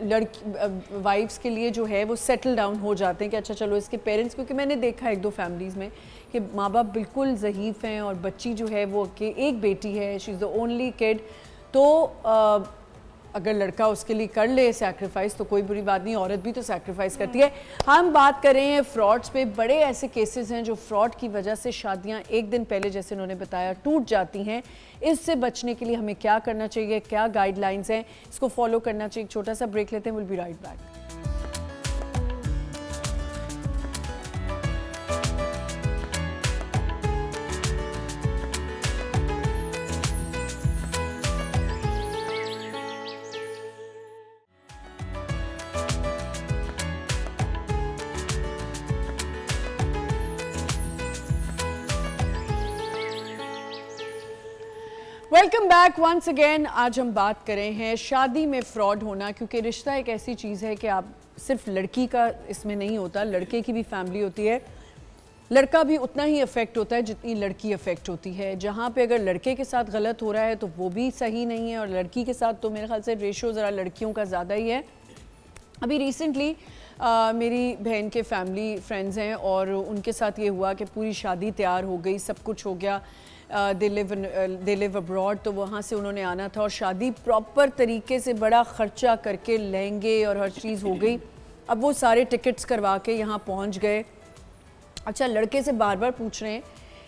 लड़की वाइफ्स के लिए जो है वो सेटल डाउन हो जाते हैं कि अच्छा चलो इसके पेरेंट्स, क्योंकि मैंने देखा 1-2 फैमिलीज़ में कि माँ बाप बिल्कुल ज़हीफ़ हैं और बच्ची जो है वो कि एक बेटी है, she is the only kid, तो अगर लड़का उसके लिए कर ले सैक्रिफाइस तो कोई बुरी बात नहीं, औरत भी तो सैक्रिफाइस करती है। हम बात कर रहे हैं फ्रॉड्स पे। बड़े ऐसे केसेस हैं जो फ्रॉड की वजह से शादियां एक दिन पहले जैसे उन्होंने बताया टूट जाती हैं। इससे बचने के लिए हमें क्या करना चाहिए, क्या गाइडलाइंस हैं, इसको फॉलो करना चाहिए। एक छोटा सा ब्रेक लेते हैं, will be right back. Welcome back once again. आज हम बात कर रहे हैं शादी में फ्रॉड होना, क्योंकि रिश्ता एक ऐसी चीज़ है कि आप सिर्फ लड़की का इसमें नहीं होता, लड़के की भी फैमिली होती है, लड़का भी उतना ही अफेक्ट होता है जितनी लड़की अफेक्ट होती है। जहाँ पे अगर लड़के के साथ गलत हो रहा है तो वो भी सही नहीं है, और लड़की के साथ तो मेरे ख्याल से रेशो ज़रा लड़कियों का ज़्यादा ही है। अभी रिसेंटली मेरी बहन के फैमिली फ्रेंड्स हैं और उनके साथ ये हुआ कि पूरी शादी तैयार हो गई, सब कुछ हो गया, दे लिव अब्रॉड, तो वहाँ से उन्होंने आना था और शादी प्रॉपर तरीके से बड़ा ख़र्चा करके लहंगे और हर चीज़ हो गई। अब वो सारे टिकट्स करवा के यहाँ पहुँच गए। अच्छा, लड़के से बार बार पूछ रहे हैं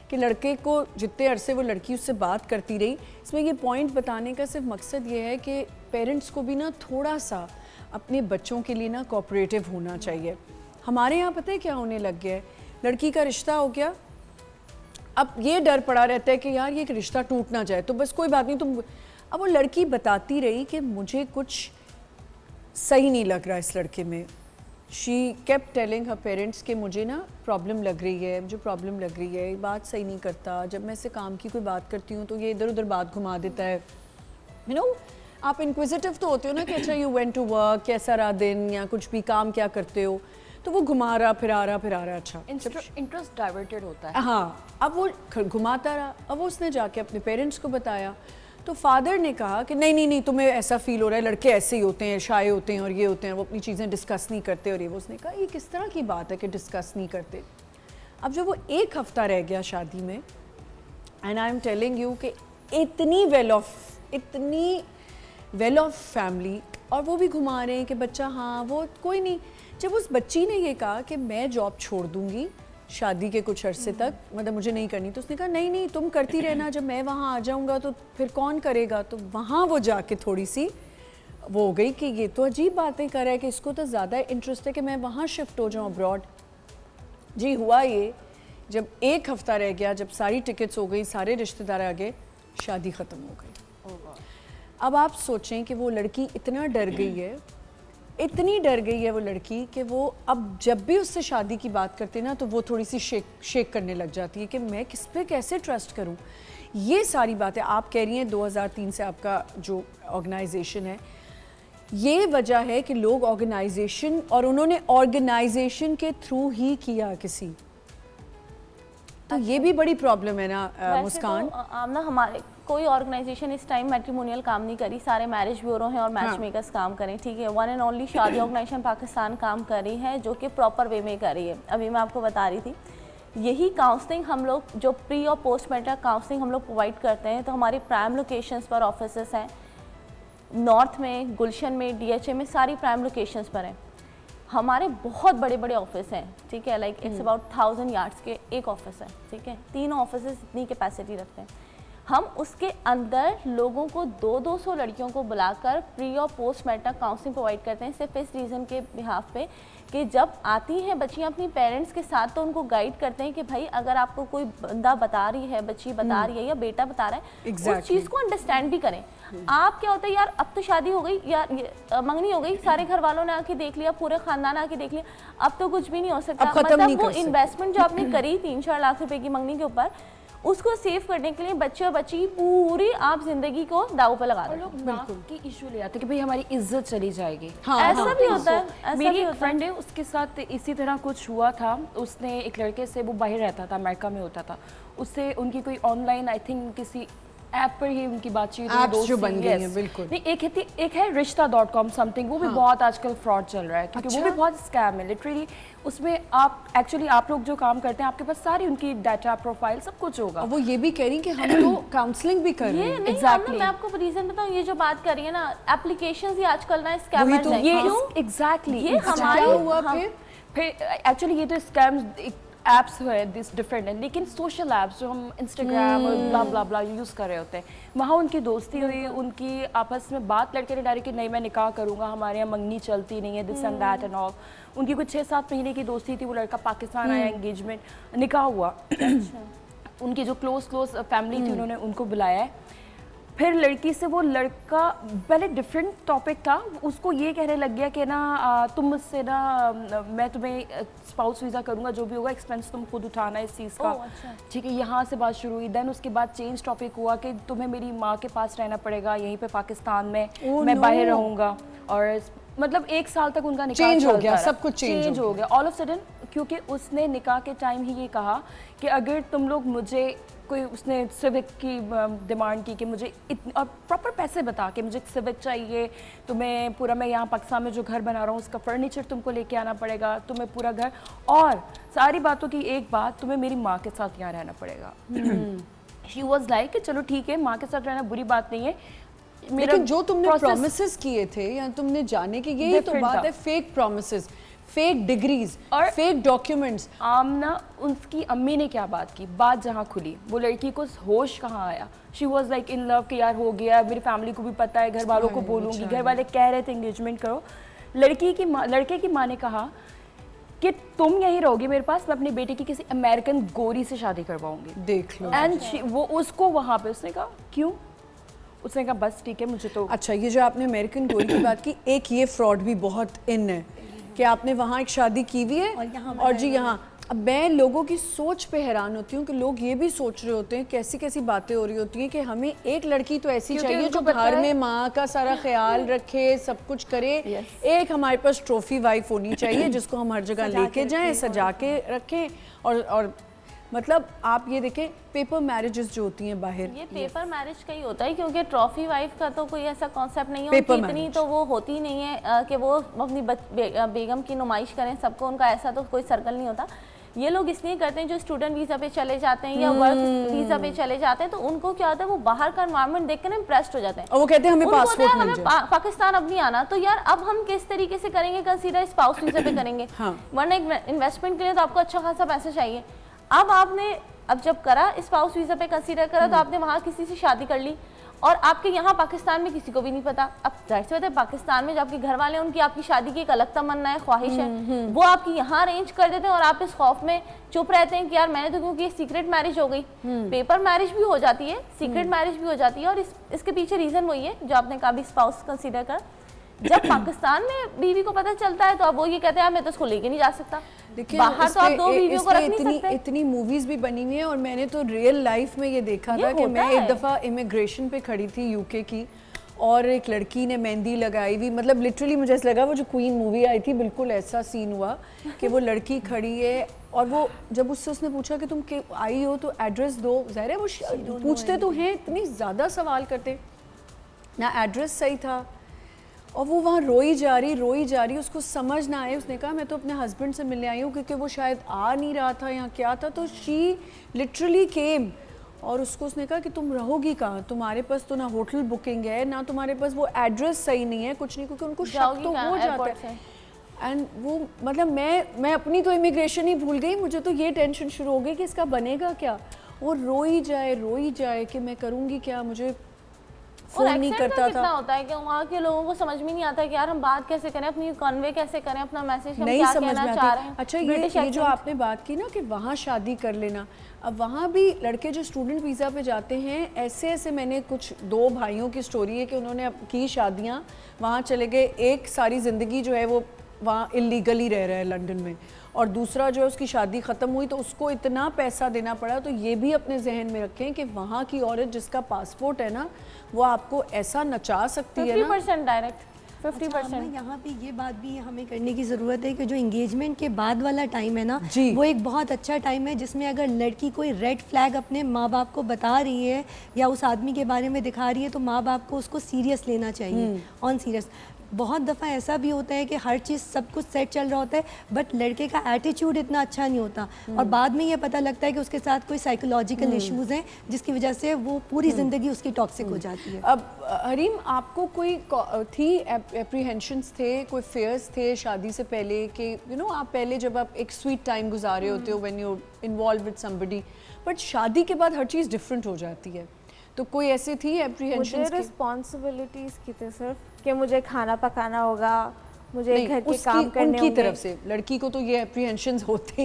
कि लड़के को जितने अरसे वो लड़की उससे बात करती रही। इसमें ये पॉइंट बताने का सिर्फ मकसद ये है कि पेरेंट्स को भी ना थोड़ा सा अपने बच्चों के लिए ना कोऑपरेटिव होना चाहिए। हमारे यहाँ पता है क्या होने लग गया है, लड़की का रिश्ता हो गया, अब ये डर पड़ा रहता है कि यार ये रिश्ता टूट ना जाए, तो बस कोई बात नहीं तुम। अब वो लड़की बताती रही कि मुझे कुछ सही नहीं लग रहा इस लड़के में। She kept telling her parents कि मुझे ना प्रॉब्लम लग रही है, मुझे प्रॉब्लम लग रही है, बात सही नहीं करता, जब मैं इससे काम की कोई बात करती हूँ तो ये इधर उधर बात घुमा देता है। यू नो, आप इंक्विजिटिव तो होते हो ना कि अच्छा यू वेंट टू वर्क, कैसा रहा दिन, या कुछ भी काम क्या करते हो, तो वो घुमा रहा फिर आ रहा। अच्छा, इंटरेस्ट डाइवर्टेड होता है। हाँ, अब वो घुमाता रहा। अब वो उसने जाके अपने पेरेंट्स को बताया तो फादर ने कहा कि नहीं तुम्हें ऐसा फील हो रहा है, लड़के ऐसे ही होते हैं, शाय होते हैं और ये होते हैं, वो अपनी चीज़ें डिस्कस नहीं करते और ये। वो उसने कहा ये किस तरह की बात है कि डिस्कस नहीं करते। अब जब वो 1 हफ्ता रह गया शादी में, and I am telling you कि इतनी वेल ऑफ फैमिली, और वो भी घुमा रहे हैं कि बच्चा हाँ वो कोई नहीं। जब उस बच्ची ने ये कहा कि मैं जॉब छोड़ दूंगी शादी के कुछ अरसे तक, मतलब मुझे नहीं करनी। तो उसने कहा नहीं नहीं तुम करती रहना, जब मैं वहाँ आ जाऊँगा तो फिर कौन करेगा। तो वहाँ वो जाके थोड़ी सी वो हो गई कि ये तो अजीब बातें कर रहा है कि इसको तो ज़्यादा इंटरेस्ट है कि मैं वहाँ शिफ्ट हो जाऊँ अब्रॉड। जी हुआ ये, जब एक हफ़्ता रह गया, जब सारी टिकट्स हो गई, सारे रिश्तेदार आ गए, शादी ख़त्म हो गई। अब आप सोचें कि वो लड़की इतना डर गई है, इतनी डर गई है वो लड़की कि वो अब जब भी उससे शादी की बात करते ना तो वो थोड़ी सी शेक करने लग जाती है कि मैं किस पे कैसे ट्रस्ट करूं। ये सारी बातें आप कह रही हैं 2003 से आपका जो ऑर्गेनाइजेशन है, ये वजह है कि लोग ऑर्गेनाइजेशन, और उन्होंने ऑर्गेनाइजेशन के थ्रू ही किया किसी, तो ये भी बड़ी प्रॉब्लम है ना मुस्कान। तो, आमना हमारे कोई ऑर्गेनाइजेशन इस टाइम मैट्रिमोनियल काम नहीं करी, सारे मैरिज ब्यूरो हैं और मैच मेकर्स काम करें, ठीक है। वन एंड ओनली शादी ऑर्गेनाइजेशन पाकिस्तान काम कर रही है, जो कि प्रॉपर वे में कर रही है। अभी मैं आपको बता रही थी, यही काउंसलिंग हम लोग जो प्री और पोस्ट मैरिटल काउंसलिंग हम लोग प्रोवाइड करते हैं, तो हमारी प्राइम लोकेशंस पर ऑफिसेस हैं, नॉर्थ में, गुलशन में, DHA में, सारी प्राइम लोकेशंस पर हैं। हमारे बहुत बड़े बड़े ऑफिस हैं, ठीक है, लाइक इट्स अबाउट 1000 यार्ड्स के एक ऑफिस है, ठीक है। 3 ऑफिस इतनी कैपेसिटी रखते हैं हम। उसके अंदर लोगों को 200 लड़कियों को बुलाकर प्री और पोस्ट मैरिटल काउंसलिंग प्रोवाइड करते हैं, सिर्फ इस रीज़न के बिहाफ पे कि जब आती हैं बच्चियां अपनी पेरेंट्स के साथ, तो उनको गाइड करते हैं कि भाई अगर आपको कोई बंदा बता रही है, बच्ची बता रही है या बेटा बता रहा है, उस चीज़ को अंडरस्टैंड भी करें। आप क्या होता है यार, अब तो शादी हो गई यार, मंगनी हो गई, सारे घर वालों ने आके देख लिया, पूरे खानदान आके देख लिया, अब तो कुछ भी नहीं हो सकता। मतलब वो इन्वेस्टमेंट जो आपने करी 3-4 लाख रुपए की मंगनी के ऊपर, उसको सेव करने के लिए बच्चे और बच्ची की पूरी आप जिंदगी को दाव पे लगा दो। लोग नाक की इशू ले आते हैं कि भाई हमारी इज्जत चली जाएगी। ऐसा भी होता है। मेरी एक फ्रेंड है, उसके साथ इसी तरह कुछ हुआ था। उसने एक लड़के से, वो बाहर रहता था, अमेरिका में होता था, उससे उनकी कोई ऑनलाइन आई थिंक किसी ऐप पर ही उनकी बातचीत हुई, जो बन गई है। बिल्कुल नहीं, एक है रिश्ता.com समथिंग, वो भी बहुत आजकल फ्रॉड चल रहा है, क्योंकि वो भी बहुत स्कैम है लिटरली। उसमें आप एक्चुअली आप लोग जो काम करते हैं, आपके पास सारी उनकी डाटा प्रोफाइल सब कुछ होगा। वो ये भी कह रही कि हम तो काउंसलिंग भी कर रहे हैं। एग्जैक्टली, मैं आपको रीजन बताऊं, ये जो बात कर रही है ना, एप्लीकेशंस ही आजकल ना स्कैमर्स हैं। ये एग्जैक्टली ये हमारे हुआ फिर एक्चुअली ये तो स्कैम एप्स है, दिस डिफरेंट है, लेकिन सोशल एप्स जो हम इंस्टाग्राम और ब्ला ब्ला ब्ला यूज़ कर रहे होते हैं, वहाँ उनकी दोस्ती हुई, उनकी आपस में बात, लड़के ने डायरेक्ट कि नहीं मैं निकाह करूँगा, हमारे यहाँ मंगनी चलती नहीं है, this and that and all. उनकी कुछ 6-7 महीने की दोस्ती थी, वो लड़का पाकिस्तान आया, एंगेजमेंट, निकाह हुआ। उनकी जो क्लोज फैमिली थी, उन्होंने उनको बुलाया है। फिर लड़की से वो लड़का, पहले डिफरेंट टॉपिक था, उसको ये कहने लग गया कि ना तुम मुझसे ना, मैं तुम्हें स्पाउस वीज़ा करूँगा, जो भी होगा एक्सपेंस तुम खुद उठाना इस चीज़ का, ठीक है। यहाँ से बात शुरू हुई। देन उसके बाद चेंज टॉपिक हुआ कि तुम्हें मेरी माँ के पास रहना पड़ेगा, यहीं पे पाकिस्तान में, मैं बाहर रहूँगा। और मतलब 1 साल तक उनका निकाह चेंज हो गया, सब कुछ चेंज हो गया ऑल ऑफ सडन, क्योंकि उसने निकाह के टाइम ही ये कहा कि अगर तुम लोग मुझे कोई, उसने सिविक की डिमांड की कि मुझे और प्रॉपर पैसे बता के मुझे सिविक चाहिए, तुम्हें पूरा, मैं यहाँ पाकिस्तान में जो घर बना रहा हूँ उसका फर्नीचर तुमको लेके आना पड़ेगा, तुम्हें पूरा घर, और सारी बातों की एक बात, तुम्हें मेरी माँ के साथ यहाँ रहना पड़ेगा। शी वॉज लाइक कि चलो ठीक है, माँ के साथ रहना बुरी बात नहीं है। लेकिन जो तुमने प्रोमिसेस किए थे या तुमने जाने के, यही तो बात है, फेक प्रोमिसेस, फेक डिग्रीज और फेक डॉक्यूमेंट्स। आमना, उसकी अम्मी ने क्या बात की, बात जहाँ खुली, वो लड़की को होश कहाँ आया। She was like in love कि यार हो गया, मेरी फैमिली को भी पता है, घर वालों को बोलूँगी, घर वाले कह रहे थे एंगेजमेंट करो। लड़के की माँ ने कहा कि तुम यहीं रहोगी मेरे पास, मैं अपनी बेटी की किसी अमेरिकन गोरी से शादी करवाऊंगी, देख लो। एंड वो उसको वहाँ पे, उसने कहा क्यों, उसने कहा बस ठीक है मुझे तो। अच्छा, ये जो आपने अमेरिकन गोरी की बात की, एक ये फ्रॉड भी बहुत इन है कि आपने वहाँ एक शादी की हुई है और जी यहाँ। अब मैं लोगों की सोच पे हैरान होती हूँ कि लोग ये भी सोच रहे होते हैं, कैसी कैसी बातें हो रही होती हैं कि हमें एक लड़की तो ऐसी चाहिए जो घर में माँ का सारा ख्याल रखे, सब कुछ करे। एक हमारे पास ट्रॉफी वाइफ होनी चाहिए जिसको हम हर जगह लेके जाएं, सजा के रखें। और मतलब आप ये देखें, पेपर मैरिजेस जो होती हैं बाहर, ये पेपर मैरिज का ही होता है, क्योंकि ट्रॉफी वाइफ का तो कोई ऐसा कॉन्सेप्ट नहीं है, इतनी तो वो होती नहीं है कि वो अपनी बेगम की नुमाइश करें सबको, उनका ऐसा तो कोई सर्कल नहीं होता। ये लोग इसलिए करते हैं जो स्टूडेंट वीज़ा पे चले जाते हैं या वर्क वीज़ा पे चले जाते हैं, तो उनको क्या होता है, वो बाहर का एनवायरनमेंट देखकर इम्प्रेस्ड हो जाते हैं और वो कहते हैं हमें पासपोर्ट मिल जाए, पाकिस्तान अब नहीं आना, तो यार अब हम किस तरीके से करेंगे कंसीडर, स्पाउस वीज़ा पे करेंगे। वरना इन्वेस्टमेंट के लिए तो आपको अच्छा खासा पैसा चाहिए। अब जब करा स्पाउस वीज़ा पे कंसीडर करा, तो आपने वहाँ किसी से शादी कर ली और आपके यहाँ पाकिस्तान में किसी को भी नहीं पता। अब जाहिर सी बात है, पाकिस्तान में जो आपके घर वाले हैं उनकी आपकी शादी की एक अलग तमन्ना है, ख्वाहिश है, वो आपकी यहाँ अरेंज कर देते हैं और आप इस खौफ में चुप रहते हैं कि यार मैंने तो, क्योंकि सीक्रेट मैरिज हो गई, पेपर मैरिज भी हो जाती है, सीक्रेट मैरिज भी हो जाती है, और इसके पीछे रीज़न वही है जो आपने कहा भी स्पाउस कंसीडर कर। जब पाकिस्तान में बीवी को पता चलता है तो अब वो ये कहते हैं मैं तो उसको लेके नहीं जा सकता। बाहर तो आप दो बीवियों को रख नहीं सकते। इतनी मूवीज भी बनी हुई है और मैंने तो रियल लाइफ में ये देखा था कि मैं एक दफ़ा इमिग्रेशन पे खड़ी थी यूके की, और एक लड़की ने मेहंदी लगाई हुई, मतलब लिटरली मुझे ऐसा लगा वो जो क्वीन मूवी आई थी, बिल्कुल ऐसा सीन हुआ कि वो लड़की खड़ी है और वो जब उसने पूछा कि तुम आई हो तो एड्रेस दो, ज़ाहिर है वो पूछते तो हैं, इतनी ज़्यादा सवाल करते ना, एड्रेस सही था, और वो वहाँ रोई जा रही, उसको समझ ना आए। उसने कहा मैं तो अपने हस्बैंड से मिलने आई हूँ क्योंकि वो शायद आ नहीं रहा था, यहाँ क्या था, तो शी लिटरली केम, और उसको उसने कहा कि तुम रहोगी कहाँ, तुम्हारे पास तो ना होटल बुकिंग है ना तुम्हारे पास वो एड्रेस सही नहीं है, कुछ नहीं, क्योंकि उनको शक तो हो जाता है। एंड वो मतलब मैं अपनी तो इमिग्रेशन ही भूल गई, मुझे तो ये टेंशन शुरू हो गई कि इसका बनेगा क्या। वो रोई जाए कि मैं करूँगी क्या, मुझे फोन नहीं करता था। होता है कि वहाँ के लोगों को समझ में नहीं आता कि यार हम बात कैसे करें, अपनी कन्वे कैसे करें अपना मैसेज, हम क्या कहना चाह रहे हैं। अच्छा ये जो आपने बात की ना कि वहाँ शादी कर लेना, अब वहाँ भी लड़के जो स्टूडेंट वीज़ा पे जाते हैं, ऐसे मैंने कुछ 2 भाइयों की स्टोरी है कि उन्होंने की शादियाँ, वहाँ चले गए, एक सारी ज़िंदगी जो है वो वहाँ इलीगली रह रहा है लंदन में, और दूसरा जो है उसकी शादी ख़त्म हुई तो उसको इतना पैसा देना पड़ा। तो ये भी अपने जहन में रखें कि वहाँ की औरत जिसका पासपोर्ट है ना, वो आपको ऐसा नचा सकती है ना, 50% डायरेक्ट 50%। यहाँ पे ये बात भी हमें करने की ज़रूरत है कि जो इंगेजमेंट के बाद वाला टाइम है ना, वो एक बहुत अच्छा टाइम है जिसमें अगर लड़की कोई रेड फ्लैग अपने माँ बाप को बता रही है या उस आदमी के बारे में दिखा रही है, तो माँ बाप को उसको सीरियस लेना चाहिए, ऑन सीरियस। बहुत दफ़ा ऐसा भी होता है कि हर चीज़ सब कुछ सेट चल रहा होता है, बट लड़के का एटीट्यूड इतना अच्छा नहीं होता, और बाद में ये पता लगता है कि उसके साथ कोई साइकोलॉजिकल इश्यूज़ हैं जिसकी वजह से वो पूरी ज़िंदगी उसकी टॉक्सिक हो जाती है। अब हरीम, आपको कोई थी एप्रीहेंशंस थे, कोई फेयर्स थे शादी से पहले कि आप पहले जब आप एक स्वीट टाइम गुजार रहे होते हो when you involve with somebody, but शादी के बाद हर चीज़ डिफरेंट हो जाती है, तो कोई ऐसी थी एप्रीहेंशंस? मुझे रिस्पॉन्सिबिलिटीज़ की थी सिर्फ कि मुझे खाना पकाना होगा, मुझे घर के काम करने होंगे। उनकी तरफ से लड़की को तो ये एप्रीहेंशंस होते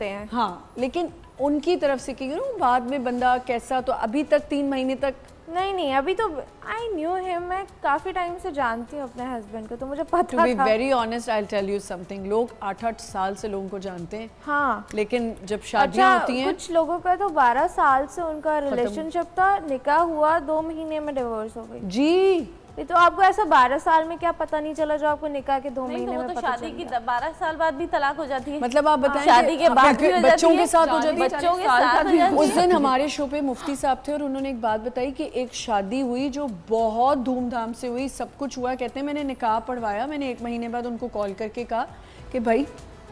हैं। हाँ, लेकिन उनकी तरफ से कि बाद में बंदा कैसा, तो अभी तक 3 महीने तक नहीं, अभी तो आई न्यू हिम, मैं काफ़ी टाइम से जानती हूँ अपने हस्बैंड को, तो मुझे पता था। To be very honest I will tell you something, लोग 8-8 साल से लोगों को जानते हैं, हाँ, लेकिन जब शादियाँ होती हैं, कुछ लोगों का तो 12 साल से उनका रिलेशनशिप था, निकाह हुआ 2 महीने में डिवोर्स हो गई जी। तो आपको ऐसा 12 साल में क्या पता नहीं चला जो आपको निकाह के 2 महीने में पता शादी की 12 साल बाद भी तलाक हो जाती है। मतलब आप बताएं, शादी के बाद भी बच्चों के साथ हो जाती है, बच्चों के साथ। उस दिन हमारे शो पे मुफ्ती साहब थे और उन्होंने एक बात बताई कि एक शादी हुई जो बहुत धूमधाम से हुई, सब कुछ हुआ, कहते हैं मैंने निकाह पढ़वाया, मैंने 1 महीने बाद उनको कॉल करके कहा कि भाई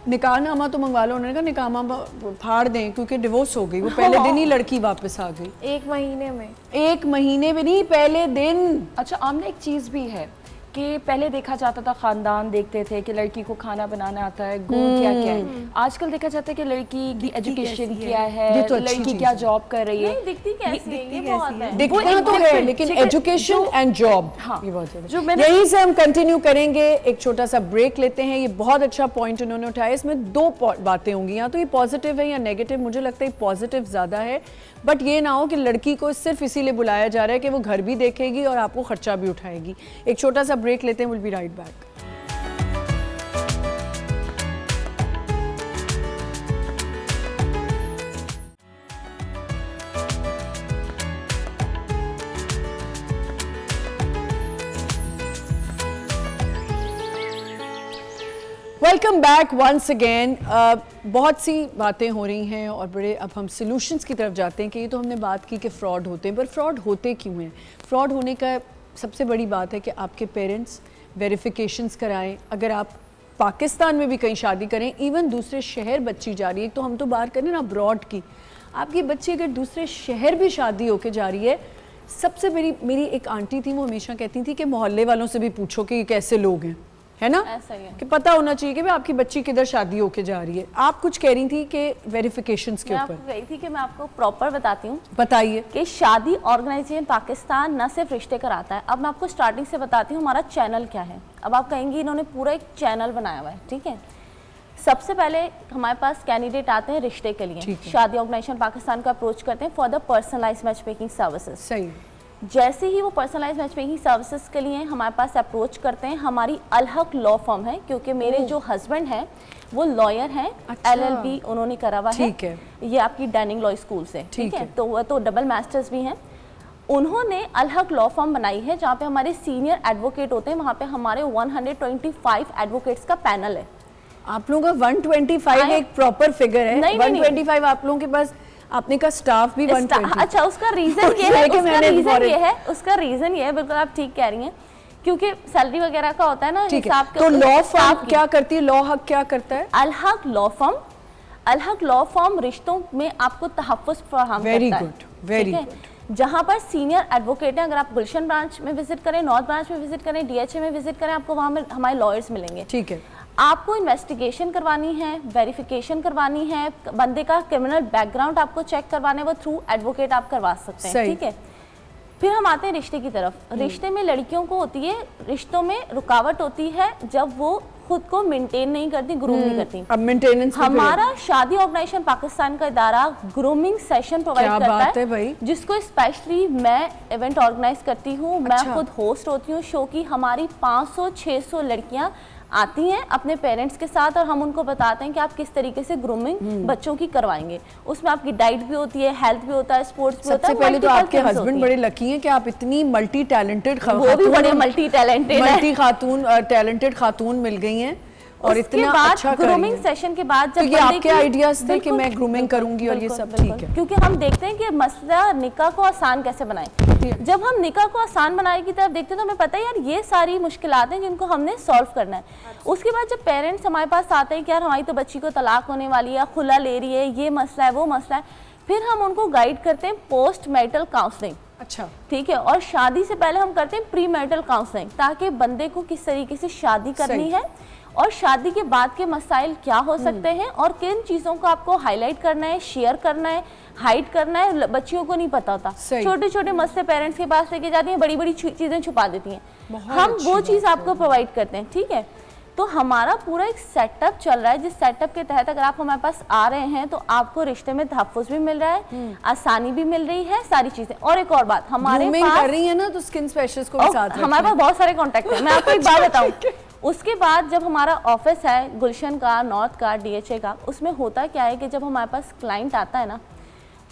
निकाहनामा तो मंगवा लो, उन्होंने कहा निकाहनामा फाड़ दें क्योंकि डिवोर्स हो गई, वो पहले दिन ही लड़की वापस आ गई। 1 महीने में? 1 महीने में नहीं, पहले दिन। अच्छा, आमना एक चीज़ भी है कि पहले देखा जाता था, खानदान देखते थे कि लड़की को खाना बनाना आता है, गुण क्या क्या है। आजकल देखा जाता है कि लड़की की एजुकेशन क्या है, लड़की क्या जॉब कर रही है, दिखती कैसी है, ये बहुत है। दिखना तो है, लेकिन एजुकेशन एंड जॉब, ये बहुत है। यहीं से हम कंटिन्यू करेंगे, एक छोटा सा ब्रेक लेते हैं। ये बहुत अच्छा पॉइंट उन्होंने उठाया, इसमें 2 बातें होंगी, या तो ये पॉजिटिव है या नेगेटिव। मुझे लगता है पॉजिटिव ज़्यादा है, बट ये ना हो कि लड़की को सिर्फ इसीलिए बुलाया जा रहा है कि वो घर भी देखेगी और आपको खर्चा भी उठाएगी। एक छोटा सा ब्रेक लेते हैं, will be right back. Welcome back once again. बहुत सी बातें हो रही हैं और बड़े अब हम सॉल्यूशंस की तरफ जाते हैं कि ये तो हमने बात की कि फ़्रॉड होते हैं, पर फ्रॉड होते क्यों हैं? फ्रॉड होने का सबसे बड़ी बात है कि आपके पेरेंट्स वेरिफिकेशंस कराएं। अगर आप पाकिस्तान में भी कहीं शादी करें, इवन दूसरे शहर बच्ची जा रही है, तो हम तो बाहर करें ना अब्रॉड की, आपकी बच्ची अगर दूसरे शहर भी शादी होके जा रही है, सबसे मेरी एक आंटी थी, वो हमेशा कहती थी कि मोहल्ले वालों से भी पूछो कि कैसे लोग हैं, है ना, ऐसा ही है कि पता होना चाहिए कि भाई आपकी बच्ची किधर शादी होके जा रही है। आप कुछ कह रही थी कि वेरिफिकेशंस के ऊपर। मैं आपको कही थी कि मैं आपको प्रॉपर बताती हूँ, बताइए कि शादी ऑर्गेनाइजेशन पाकिस्तान न सिर्फ रिश्ते कराता है। अब मैं आपको स्टार्टिंग से बताती हूँ हमारा चैनल क्या है। अब आप कहेंगी इन्होंने पूरा एक चैनल बनाया हुआ है, ठीक है। सबसे पहले हमारे पास कैंडिडेट आते हैं रिश्ते के लिए, शादी ऑर्गेनाइजेशन पाकिस्तान को अप्रोच करते हैं for the personalised match making services. सही। जैसे ही वो पर्सनलाइज्ड मैच मेकिंग सर्विसेज के लिए हमारे पास अप्रोच करते हैं, हमारी अलहक लॉ फर्म है, क्योंकि मेरे जो हस्बैंड हैं वो लॉयर हैं, LLB उन्होंने करा हुआ है, ये आपकी डैनिंग लॉ स्कूल से, ठीक है, तो वो तो डबल मास्टर्स भी हैं। उन्होंने अलहक लॉ फर्म बनाई है जहाँ पे हमारे सीनियर एडवोकेट होते हैं, वहाँ पे हमारे 125 एडवोकेट्स का पैनल है। आप लोगों का 125 एक प्रॉपर फिगर है? नहीं, 125 आप लोगों के पास, आपने का स्टाफ भी 120। अच्छा, उसका रीजन ये है, उसका रीजन ये है, बिल्कुल आप ठीक कह रही हैं, क्योंकि सैलरी वगैरह का होता है ना हिसाब। तो लॉ फर्म क्या करती है, लॉ हक क्या करता है? अलहक लॉ फर्म रिश्तों में आपको तहफ़्फ़ुज़ फराहम करता है। Very good, very good. जहाँ पर सीनियर एडवोकेट हैं, अगर आप गुलशन ब्रांच में विजिट करें, नॉर्थ ब्रांच में विजिट करें, DHA में विजिट करें, आपको वहाँ में हमारे लॉयर्स मिलेंगे, ठीक है। आपको इन्वेस्टिगेशन करवानी है, वेरिफिकेशन करवानी है, बंदे का क्रिमिनल बैकग्राउंड आपको चेक करवाना है, वो थ्रू एडवोकेट आप करवा सकते हैं, ठीक है। फिर हम आते हैं रिश्ते की तरफ। रिश्ते में लड़कियों को होती है, रिश्तों में रुकावट होती है जब वो खुद को मेंटेन नहीं करती, ग्रूम नहीं करती। अब मेंटेनेंस हमारा शादी ऑर्गेनाइजेशन पाकिस्तान का इदारा ग्रूमिंग सेशन प्रोवाइड करता है, जिसको स्पेशली मैं इवेंट ऑर्गेनाइज करती हूँ। मैं खुद होस्ट होती हूँ शो की। हमारी 500-600 लड़कियां आती हैं अपने पेरेंट्स के साथ, और हम उनको बताते हैं कि आप किस तरीके से ग्रूमिंग बच्चों की करवाएंगे। उसमें आपकी डाइट भी होती है, हेल्थ भी होता है, स्पोर्ट्स भी होता है। सबसे पहले तो आपके हस्बैंड बड़े लकी हैं कि आप इतनी मल्टी टैलेंटेड खातून मिल गई हैं, और इतना अच्छा ग्रूमिंग सेशन के बाद जब ये आपके आइडियाज थे कि मैं ग्रूमिंग करूंगी और ये सब, ठीक है, क्योंकि हम देखते हैं कि मसला निकाह को आसान कैसे बनाएं। जब हम निकाह को आसान बनाने की तरफ देखते हैं तो हमें पता है यार ये सारी मुश्किलात हैं जिनको हमने सॉल्व करना है। उसके बाद जब पेरेंट्स हमारे पास आते हैं कि यार हमारी तो बच्ची को तलाक होने वाली है, खुला ले रही है, ये मसला है, वो मसला है, फिर हम उनको गाइड करते हैं पोस्ट मैरिटल काउंसलिंग। अच्छा, ठीक है। और शादी से पहले हम करते हैं प्री मैरिटल काउंसलिंग, ताकि बंदे को किस तरीके से शादी करनी है और शादी के बाद के मसाइल क्या हो सकते हैं, और किन चीज़ों को आपको हाईलाइट करना है, शेयर करना है, हाइड करना है। बच्चियों को नहीं पता होता, छोटे छोटे मसले पेरेंट्स के पास लेके जाती हैं, बड़ी बड़ी चीज़ें छुपा देती हैं। हम वो चीज़ आपको प्रोवाइड करते हैं, ठीक है। तो हमारा पूरा एक सेटअप चल रहा है, जिस सेटअप के तहत अगर आप हमारे पास आ रहे हैं तो आपको रिश्ते में तहफ़्फ़ुज़ भी मिल रहा है, आसानी भी मिल रही है, सारी चीज़ें। और एक और बात, हमारे पास कर रही है ना, तो स्किन स्पेशलिस्ट को भी साथ रखिए। हमारे पास बहुत सारे कॉन्टैक्ट हैं, मैं आपको एक बात बताऊँ। उसके बाद जब हमारा ऑफिस है गुलशन का, नॉर्थ का, DHA का, उसमें होता क्या है कि जब हमारे पास क्लाइंट आता है ना,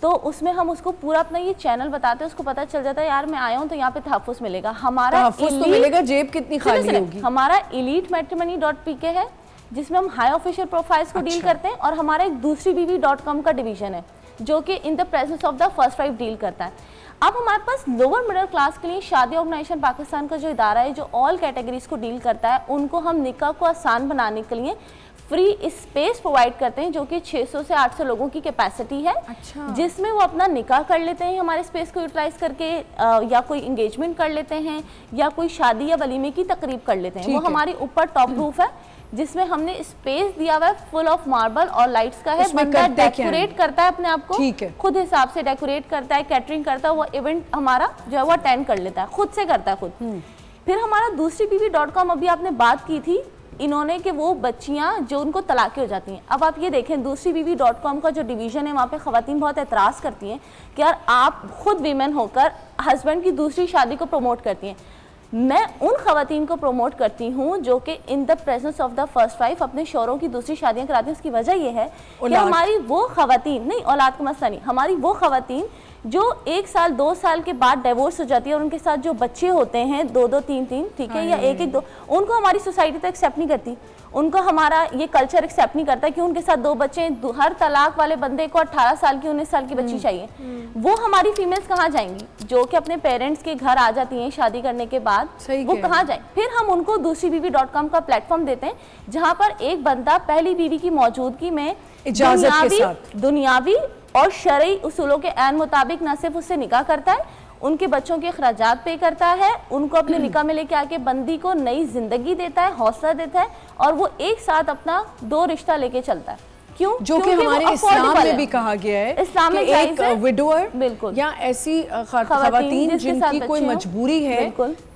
तो उसमें हम उसको पूरा अपना ये चैनल बताते हैं, उसको पता चल जाता है यार मैं आया हूँ तो यहाँ पे तहफ़्फ़ुज़ मिलेगा। हमारा तहफ़्फ़ुज़ तो मिलेगा, जेब कितनी खाली होगी। हमारा elitematrimony.pk है, जिसमें हम हाई ऑफिशियल प्रोफाइल्स को डील करते हैं, और हमारा एक दूसरी बीवी.com का डिवीजन है जो कि in the presence of the first wife deal करता है। अब हमारे पास लोअर मिडिल क्लास के लिए शादी ऑर्गेनाइजेशन पाकिस्तान का जो इदारा है, जो ऑल कैटेगरीज को डील करता है, उनको हम निकाह को आसान बनाने के लिए फ्री स्पेस प्रोवाइड करते हैं, जो कि 600 से 800 लोगों की कैपेसिटी है। अच्छा। जिसमें वो अपना निकाह कर लेते हैं हमारे स्पेस को यूटिलाइज करके, या कोई एंगेजमेंट कर लेते हैं, या कोई शादी या वलीमे की तकरीब कर लेते हैं। वो हमारी ऊपर टॉप रूफ है, जिसमें हमने स्पेस दिया हुआ है फुल ऑफ मार्बल और लाइट्स का है। बंदा डेकोरेट करता है अपने आप को, खुद हिसाब से डेकोरेट करता है, कैटरिंग करता है, वो इवेंट हमारा जो है वो अटेंड कर लेता है, खुद से करता है खुद। फिर हमारा दूसरी बीवी.com, अभी आपने बात की थी इन्होंने कि वो बच्चियां जो उनको तलाक़ें हो जाती हैं। अब आप ये देखें, दूसरी बीवी.com का जो डिवीज़न है, वहाँ पे ख़वातीन बहुत एतराज़ करती हैं कि यार आप खुद वीमेन होकर हस्बैंड की दूसरी शादी को प्रमोट करती हैं। मैं उन ख़वातीन को प्रमोट करती हूँ जो कि in the presence of the first wife अपने शौहरों की दूसरी शादियाँ कराती हैं। उसकी वजह यह है कि हमारी वो ख़वातीन, नहीं औलाद का मसला नहीं, हमारी वो ख़वातीन जो 1 साल 2 साल के बाद डिवोर्स हो जाती है और उनके साथ जो बच्चे होते हैं 2-2 3-3, ठीक है, या 1-1 2, उनको हमारी सोसाइटी तो एक्सेप्ट नहीं करती, उनको हमारा ये कल्चर एक्सेप्ट नहीं करता कि उनके साथ 2 बच्चे, हर तलाक वाले बंदे को 18 साल की 19 साल की बच्ची चाहिए। वो हमारी फीमेल्स कहाँ जाएंगी जो कि अपने पेरेंट्स के घर आ जाती हैं शादी करने के बाद, वो कहाँ जाए? फिर हम उनको दूसरी बीवी.com का प्लेटफॉर्म देते हैं जहाँ पर एक बंदा पहली बीवी की मौजूदगी में दुनियावी और शरई उसूलों के ऐन मुताबिक न सिर्फ उससे निकाह करता है, उनके बच्चों के अखराजात पे करता है, उनको अपने निकाह में लेके आके बंदी को नई जिंदगी देता है, हौसला देता है, और वो एक साथ अपना 2 रिश्ता लेके चलता है। क्यों? जो कि हमारे इस्लाम में भी कहा गया है, इस्लाम में एक विडोअर बिल्कुल या ऐसी खवातीन जिनकी कोई मजबूरी है,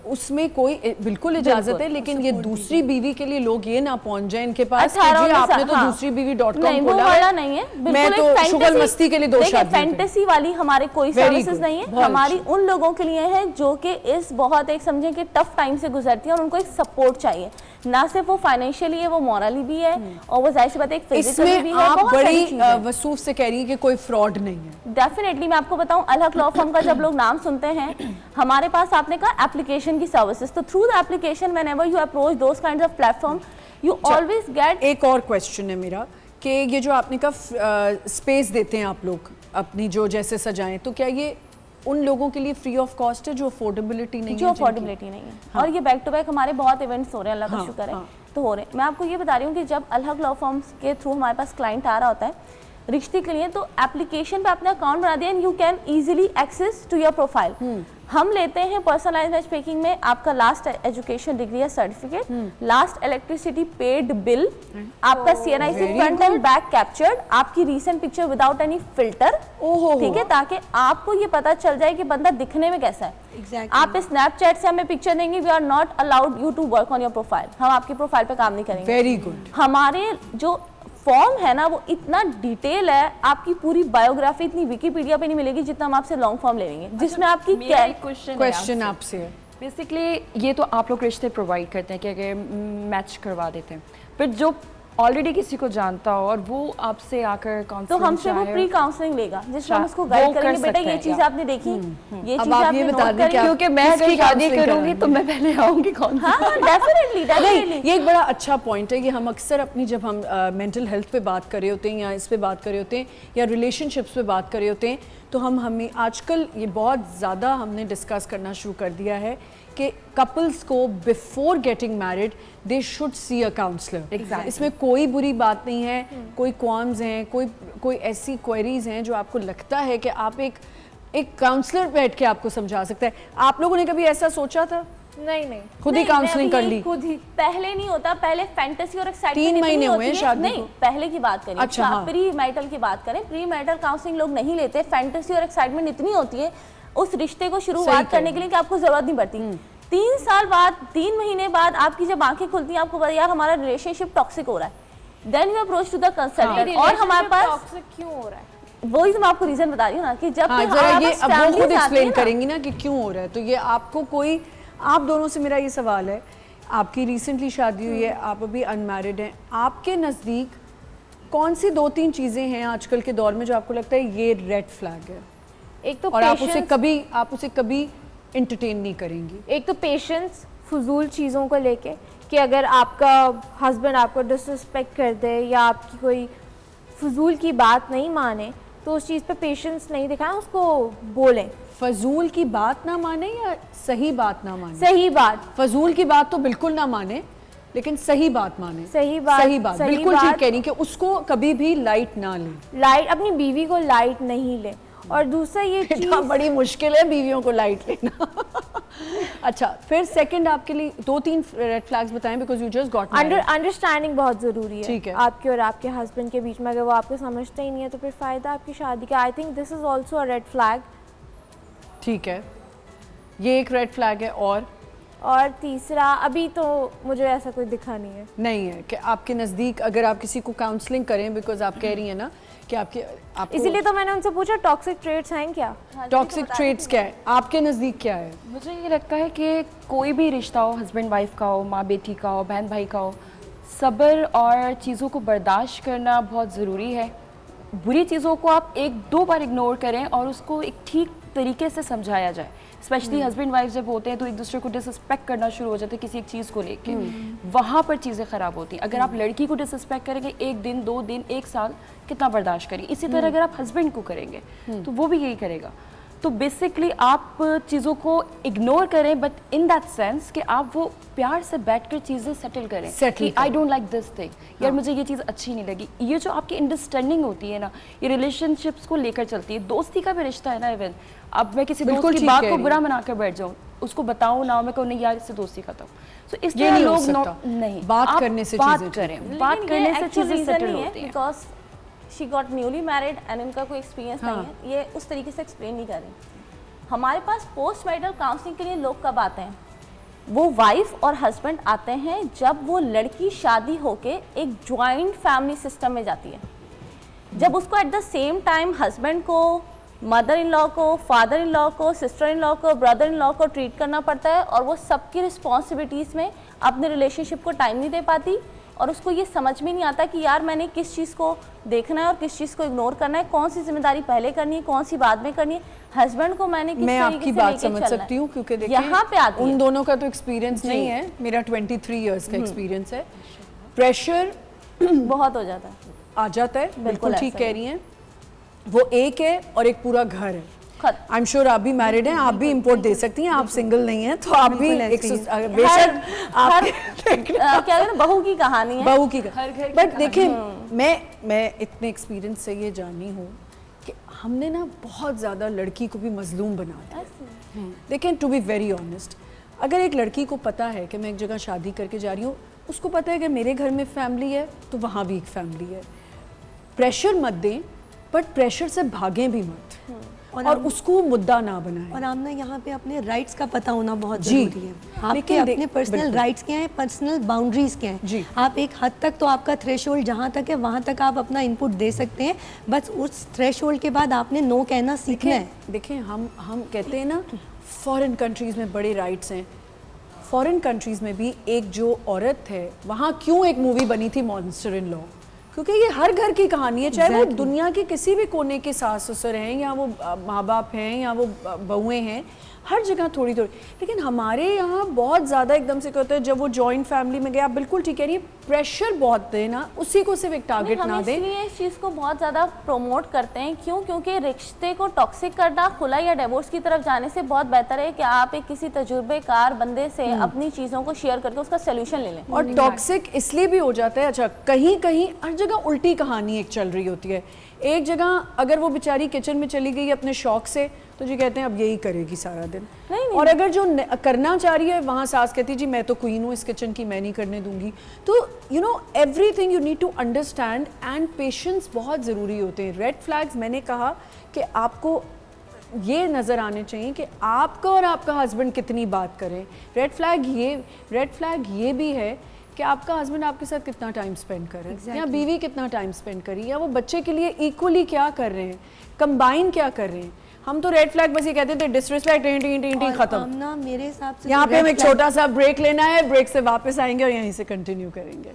उसमें कोई बिल्कुल इजाजत है, लेकिन ये दूसरी बीवी के लिए लोग ये ना पहुंच जाए इनके पास कि जी आपने तो दूसरी बीवी.com खोला है। नहीं है, मैं तो शुगल मस्ती के लिए 2 शादी, फैंटेसी वाली हमारे कोई सर्विसेज नहीं है, हमारी उन लोगों के लिए है जो कि इस बहुत एक समझें कि टफ टाइम से गुजरती है और उनको एक सपोर्ट चाहिए, ना सिर्फ वो फाइनेंशियली है, वो मॉरली भी है और वो जाहिर सी बात है एक फिजिकली भी है। आप बड़ी वसूफ से कह रही है कि कोई फ्रॉड नहीं है। डेफिनेटली मैं आपको बताऊं, अल हक लॉ फर्म का जब लोग नाम सुनते हैं, हमारे पास आपने कहा एप्लीकेशन की सर्विसेज, तो through the application whenever you approach those kinds of platform you always get. एक और क्वेश्चन है मेरा कि ये जो आपने कहा स्पेस देते हैं आप लोग अपनी जो जैसे सजाएं, तो क्या ये उन लोगों के लिए फ्री ऑफ कॉस्ट है जो अफोर्डेबिलिटी नहीं है? जो अफोर्डेबिलिटी नहीं है। हाँ। और ये बैक टू बैक हमारे बहुत इवेंट्स हो रहे हैं, अल्लाह का शुक्र है, तो हो रहे हैं। मैं आपको ये बता रही हूँ कि जब अल हक लॉ फर्म्स के थ्रू हमारे पास क्लाइंट आ रहा होता है रिश्ते के लिए, तो एप्लीकेशन पे आपने अकाउंट बना दिया and you can easily access to your profile. हम लेते हैं पर्सनलाइज्ड मैच मेकिंग में आपका लास्ट एजुकेशन डिग्री या certificate, last electricity paid bill, आपका CNIC front and back captured, आपकी recent picture without any filter, ठीक है, ताकि आपको ये पता चल जाए कि बंदा दिखने में कैसा है। Exactly. आप स्नैपचैट से हमें पिक्चर देंगे, we are not allowed you to work on your profile, हम आपकी प्रोफाइल पे काम नहीं करेंगे। Very good. हमारे जो फॉर्म है ना वो इतना डिटेल है, आपकी पूरी बायोग्राफी इतनी विकिपीडिया पे नहीं मिलेगी जितना हम आपसे लॉन्ग फॉर्म ले लेंगे, जिसमें आपकी क्वेश्चन आपसे है। बेसिकली ये तो आप लोग रिश्ते प्रोवाइड करते हैं कि मैच करवा देते हैं, फिर जो ऑलरेडी किसी को जानता हो और वो आपसे आकर काउंसलिंग, तो हमसे वो प्री काउंसलिंग लेगा जिसमें हम उसको गाइड करेंगे, बेटा ये चीज आपने देखी, ये चीज आपने नोट करी, क्योंकि मैं अगर शादी करूंगी तो मैं पहले आऊंगी कौन। हाँ डेफिनेटली ये एक बड़ा अच्छा पॉइंट है। ये हम अक्सर अपनी जब हम मेंटल हेल्थ पे बात कर रहे होते हैं या इस पे बात कर रहे होते हैं या रिलेशनशिप्स पे बात कर रहे होते हैं, तो हमें आजकल ये बहुत ज़्यादा हमने डिस्कस करना शुरू कर दिया है कि कपल्स को before getting married they should see a counsellor. इसमें कोई बुरी बात नहीं है, कोई क्वाम्स हैं, कोई ऐसी क्वेरीज हैं जो आपको लगता है कि आप एक काउंसलर बैठ के आपको समझा सकता है। आप लोगों ने कभी ऐसा सोचा था? नहीं, खुद ही काउंसलिंग कर ली? खुद ही। पहले नहीं होता, पहले फैंटेसी और एक्साइटमेंट 3 महीने हुए शादी नहीं, पहले की बात करें। अच्छा, हाँ। प्री मैरिटल की बात करें, प्री मैरिटल काउंसलिंग लोग नहीं लेते, फैंटेसी और एक्साइटमेंट इतनी होती है उस रिश्ते को शुरुआत करने के लिए कि आपको जरूरत नहीं पड़ती। 3 साल बाद, 3 महीने बाद आपकी जब आंखें खुलती हैं, आपको पता यार हमारा रिलेशनशिप टॉक्सिक हो रहा है, then you approach to the consultant. और हमारे पास टॉक्सिक क्यों हो रहा है, वही तो मैं आपको रीजन बता रही हूँ ना कि जब हाँ, जरा ये अब वो खुद एक्सप्लेन करेंगी ना कि क्यों हो रहा है। तो ये आपको कोई, आप दोनों से मेरा ये सवाल है, आपकी रिसेंटली शादी हुई है, आप अभी अनमैरिड हैं, आपके नज़दीक कौन सी 2-3 चीज़ें हैं आजकल के दौर में जो आपको लगता है ये रेड फ्लैग है? एक तो और आप उसे कभी इंटरटेन नहीं करेंगी? एक तो पेशेंस, फजूल चीज़ों को लेके, कि अगर आपका हस्बैंड आपको डिसरिस्पेक्ट कर दे या आपकी कोई फजूल की बात नहीं माने, तो उस चीज़ पे पेशेंस नहीं दिखाएं, उसको बोलें। फजूल की बात ना माने या सही बात ना माने? सही बात। फजूल की बात तो बिल्कुल ना माने, लेकिन सही बात माने। सही बात बिल्कुल ठीक कह रही कि उसको कभी भी लाइट ना ले, अपनी बीवी को लाइट नहीं ले। और दूसरा ये चीज़ बड़ी मुश्किल है बीवियों को लाइट लेना। अच्छा, फिर सेकंड आपके लिए 2-3 रेड फ्लैग्स बताएं, because you just got married. Understanding बहुत ज़रूरी है, ठीक है, आपके और आपके हस्बैंड के बीच में। अगर वो आपको समझते ही नहीं है तो फिर फ़ायदा आपकी शादी का। I think this is also a red flag. ठीक है, ये एक रेड फ्लैग है। और तीसरा, अभी तो मुझे ऐसा कोई दिखा नहीं है कि आपके नज़दीक अगर आप किसी को काउंसलिंग करें, बिकॉज आप कह रही हैं ना कि आपको इसीलिए तो मैंने उनसे पूछा टॉक्सिक ट्रेट्स हैं क्या? टॉक्सिक ट्रेट्स क्या है आपके नज़दीक, क्या है? मुझे ये लगता है कि कोई भी रिश्ता हो, हस्बैंड वाइफ का हो, माँ बेटी का हो, बहन भाई का हो, सब्र और चीज़ों को बर्दाश्त करना बहुत ज़रूरी है। बुरी चीज़ों को आप 1-2 बार इग्नोर करें और उसको एक ठीक तरीके से समझाया जाए। स्पेशली हस्बैंड वाइफ जब होते हैं तो एक दूसरे को डिसरिस्पेक्ट करना शुरू हो जाता है किसी एक चीज़ को लेके, वहाँ पर चीज़ें ख़राब होती हैं। अगर आप लड़की को डिसरिस्पेक्ट करेंगे 1 दिन 2 दिन 1 साल कितना बर्दाश्त करें, इसी तरह अगर आप हस्बैंड को करेंगे तो वो भी यही करेगा। तो बेसिकली आप चीज़ों को इग्नोर करें, बट इन दैट सेंस कि आप वो प्यार से बैठकर चीज़ें सेटल करें कि I don't like this thing, यार मुझे ये चीज़ अच्छी नहीं लगी। ये जो आपकी अंडरस्टैंडिंग होती है ना, ये रिलेशनशिप्स को लेकर चलती है। दोस्ती का भी रिश्ता है ना, इवन अब मैं किसी दोस्त की बात को बुरा मना कर बैठ जाऊँ, उसको बताऊँ ना, मैं कहूँ नहीं यार इससे दोस्ती खत्म, तो इस तरह लोग नहीं, बात करने से बात करें, बात करने से चीज़ें सेटल होती हैं। Because she got newly married and इनका कोई एक्सपीरियंस नहीं है, ये उस तरीके से एक्सप्लेन नहीं कर रही। हमारे पास पोस्ट मैरिटल काउंसलिंग के लिए लोग कब आते हैं? वो वाइफ और हस्बैंड आते हैं जब वो लड़की शादी होके एक जॉइंट फैमिली सिस्टम में जाती है, जब उसको at the same time husband को, मदर इन लॉ को, फादर इन लॉ को, सिस्टर इन लॉ को, ब्रदर इन लॉ को ट्रीट करना पड़ता है, और वो सबकी रिस्पॉन्सिबिलिटीज़ में अपने रिलेशनशिप को टाइम नहीं दे पाती, और उसको ये समझ में नहीं आता कि यार मैंने किस चीज़ को देखना है और किस चीज़ को इग्नोर करना है, कौन सी जिम्मेदारी पहले करनी है, कौन सी बाद में करनी है, हस्बैंड को मैंने किस मैं तरीके आपकी से बात लेके समझ चलना सकती हूँ, क्योंकि देखिए यहाँ पे आती उन है। दोनों का तो एक्सपीरियंस नहीं है, मेरा 23 इयर्स का एक्सपीरियंस है। प्रेशर बहुत हो जाता है, आ जाता है, बिल्कुल ठीक ऐसा कह रही हैं। वो एक है और एक पूरा घर है। खत्म। आई एम श्योर आप भी मैरिड हैं, आप भी इंपोर्ट दे सकती हैं, आप सिंगल नहीं हैं तो आप भी बेशक आप क्या कहते हैं, बहू की कहानी है, बहू की। बट देखिए मैं इतने एक्सपीरियंस से ये जानी हूँ कि हमने ना बहुत ज़्यादा लड़की को भी मजलूम बना दिया। देखिए टू बी वेरी ऑनेस्ट, अगर एक लड़की को पता है कि मैं एक जगह शादी करके जा रही हूँ, उसको पता है कि मेरे घर में फैमिली है तो वहाँ भी एक फैमिली है, प्रेशर मत दें बट प्रेशर से भागें भी मत, और उसको मुद्दा ना बनाएं। और आमना यहाँ पे अपने राइट्स का पता होना बहुत जरूरी है। आपके अपने पर्सनल राइट्स क्या हैं, पर्सनल बाउंड्रीज क्या हैं। आप एक हद तक तो आपका थ्रेशोल्ड जहाँ तक है वहाँ तक आप अपना इनपुट दे सकते हैं, बस उस थ्रेशोल्ड के बाद आपने नो कहना सीखना है। देखिए हम कहते हैं ना फॉरेन कंट्रीज़ में बड़े राइट्स हैं, फॉरेन कंट्रीज़ में भी एक जो औरत है, वहाँ क्यों एक मूवी बनी थी मॉन्स्टर इन लॉ, क्योंकि ये हर घर की कहानी है, चाहे वो दुनिया के किसी भी कोने के सास ससुर हैं या वो माँ बाप हैं या वो बहुएं हैं, हर जगह थोड़ी थोड़ी। लेकिन हमारे यहाँ बहुत ज़्यादा एकदम से कहते हैं जब वो जॉइंट फैमिली में गए, आप बिल्कुल ठीक कह रही है, प्रेशर बहुत देना, उसी को सिर्फ एक टारगेट ना दें। इसलिए इस चीज़ को बहुत ज़्यादा प्रमोट करते हैं, क्यों? क्योंकि रिश्ते को टॉक्सिक करना खुला या डिवोर्स की तरफ जाने से बहुत बेहतर है कि आप एक किसी तजुर्बेकार बंदे से अपनी चीज़ों को शेयर करके उसका सोल्यूशन ले लें। और टॉक्सिक इसलिए भी हो जाता है, अच्छा कहीं कहीं हर जगह उल्टी कहानी एक चल रही होती है। एक जगह अगर वो बेचारी किचन में चली गई अपने शौक से, तो जी कहते हैं अब यही करेगी सारा दिन। नहीं। और अगर जो करना चाह रही है वहाँ सास कहती जी मैं तो क्वीन हूँ इस किचन की, मैं नहीं करने दूंगी। तो you know everything you need to understand, and patience बहुत ज़रूरी होते हैं। रेड फ्लैग्स मैंने कहा कि आपको ये नज़र आने चाहिए कि आपका और आपका हस्बैंड कितनी बात करें। रेड फ्लैग ये भी है कि आपका हस्बैंड आपके साथ कितना टाइम स्पेंड कर रहे हैं, या बीवी कितना टाइम स्पेंड करी, या वो बच्चे के लिए इक्वली क्या कर रहे हैं, कंबाइन क्या कर रहे हैं। हम तो रेड फ्लैग बस ये कहते थे डिसरिस्पेक्ट, टी खत्म। मेरे हिसाब से यहाँ पे हमें एक छोटा सा ब्रेक लेना है, ब्रेक से वापस आएंगे और यहीं से कंटिन्यू करेंगे।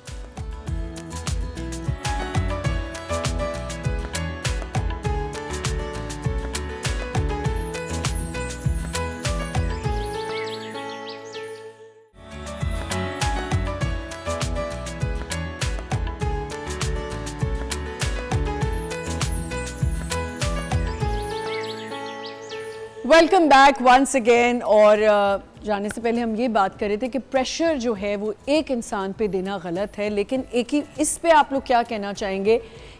Welcome back once again. और जाने से पहले हम ये बात कर रहे थे कि प्रेशर जो है वो एक इंसान पे देना गलत है, लेकिन एक ही इस पे आप लोग क्या कहना चाहेंगे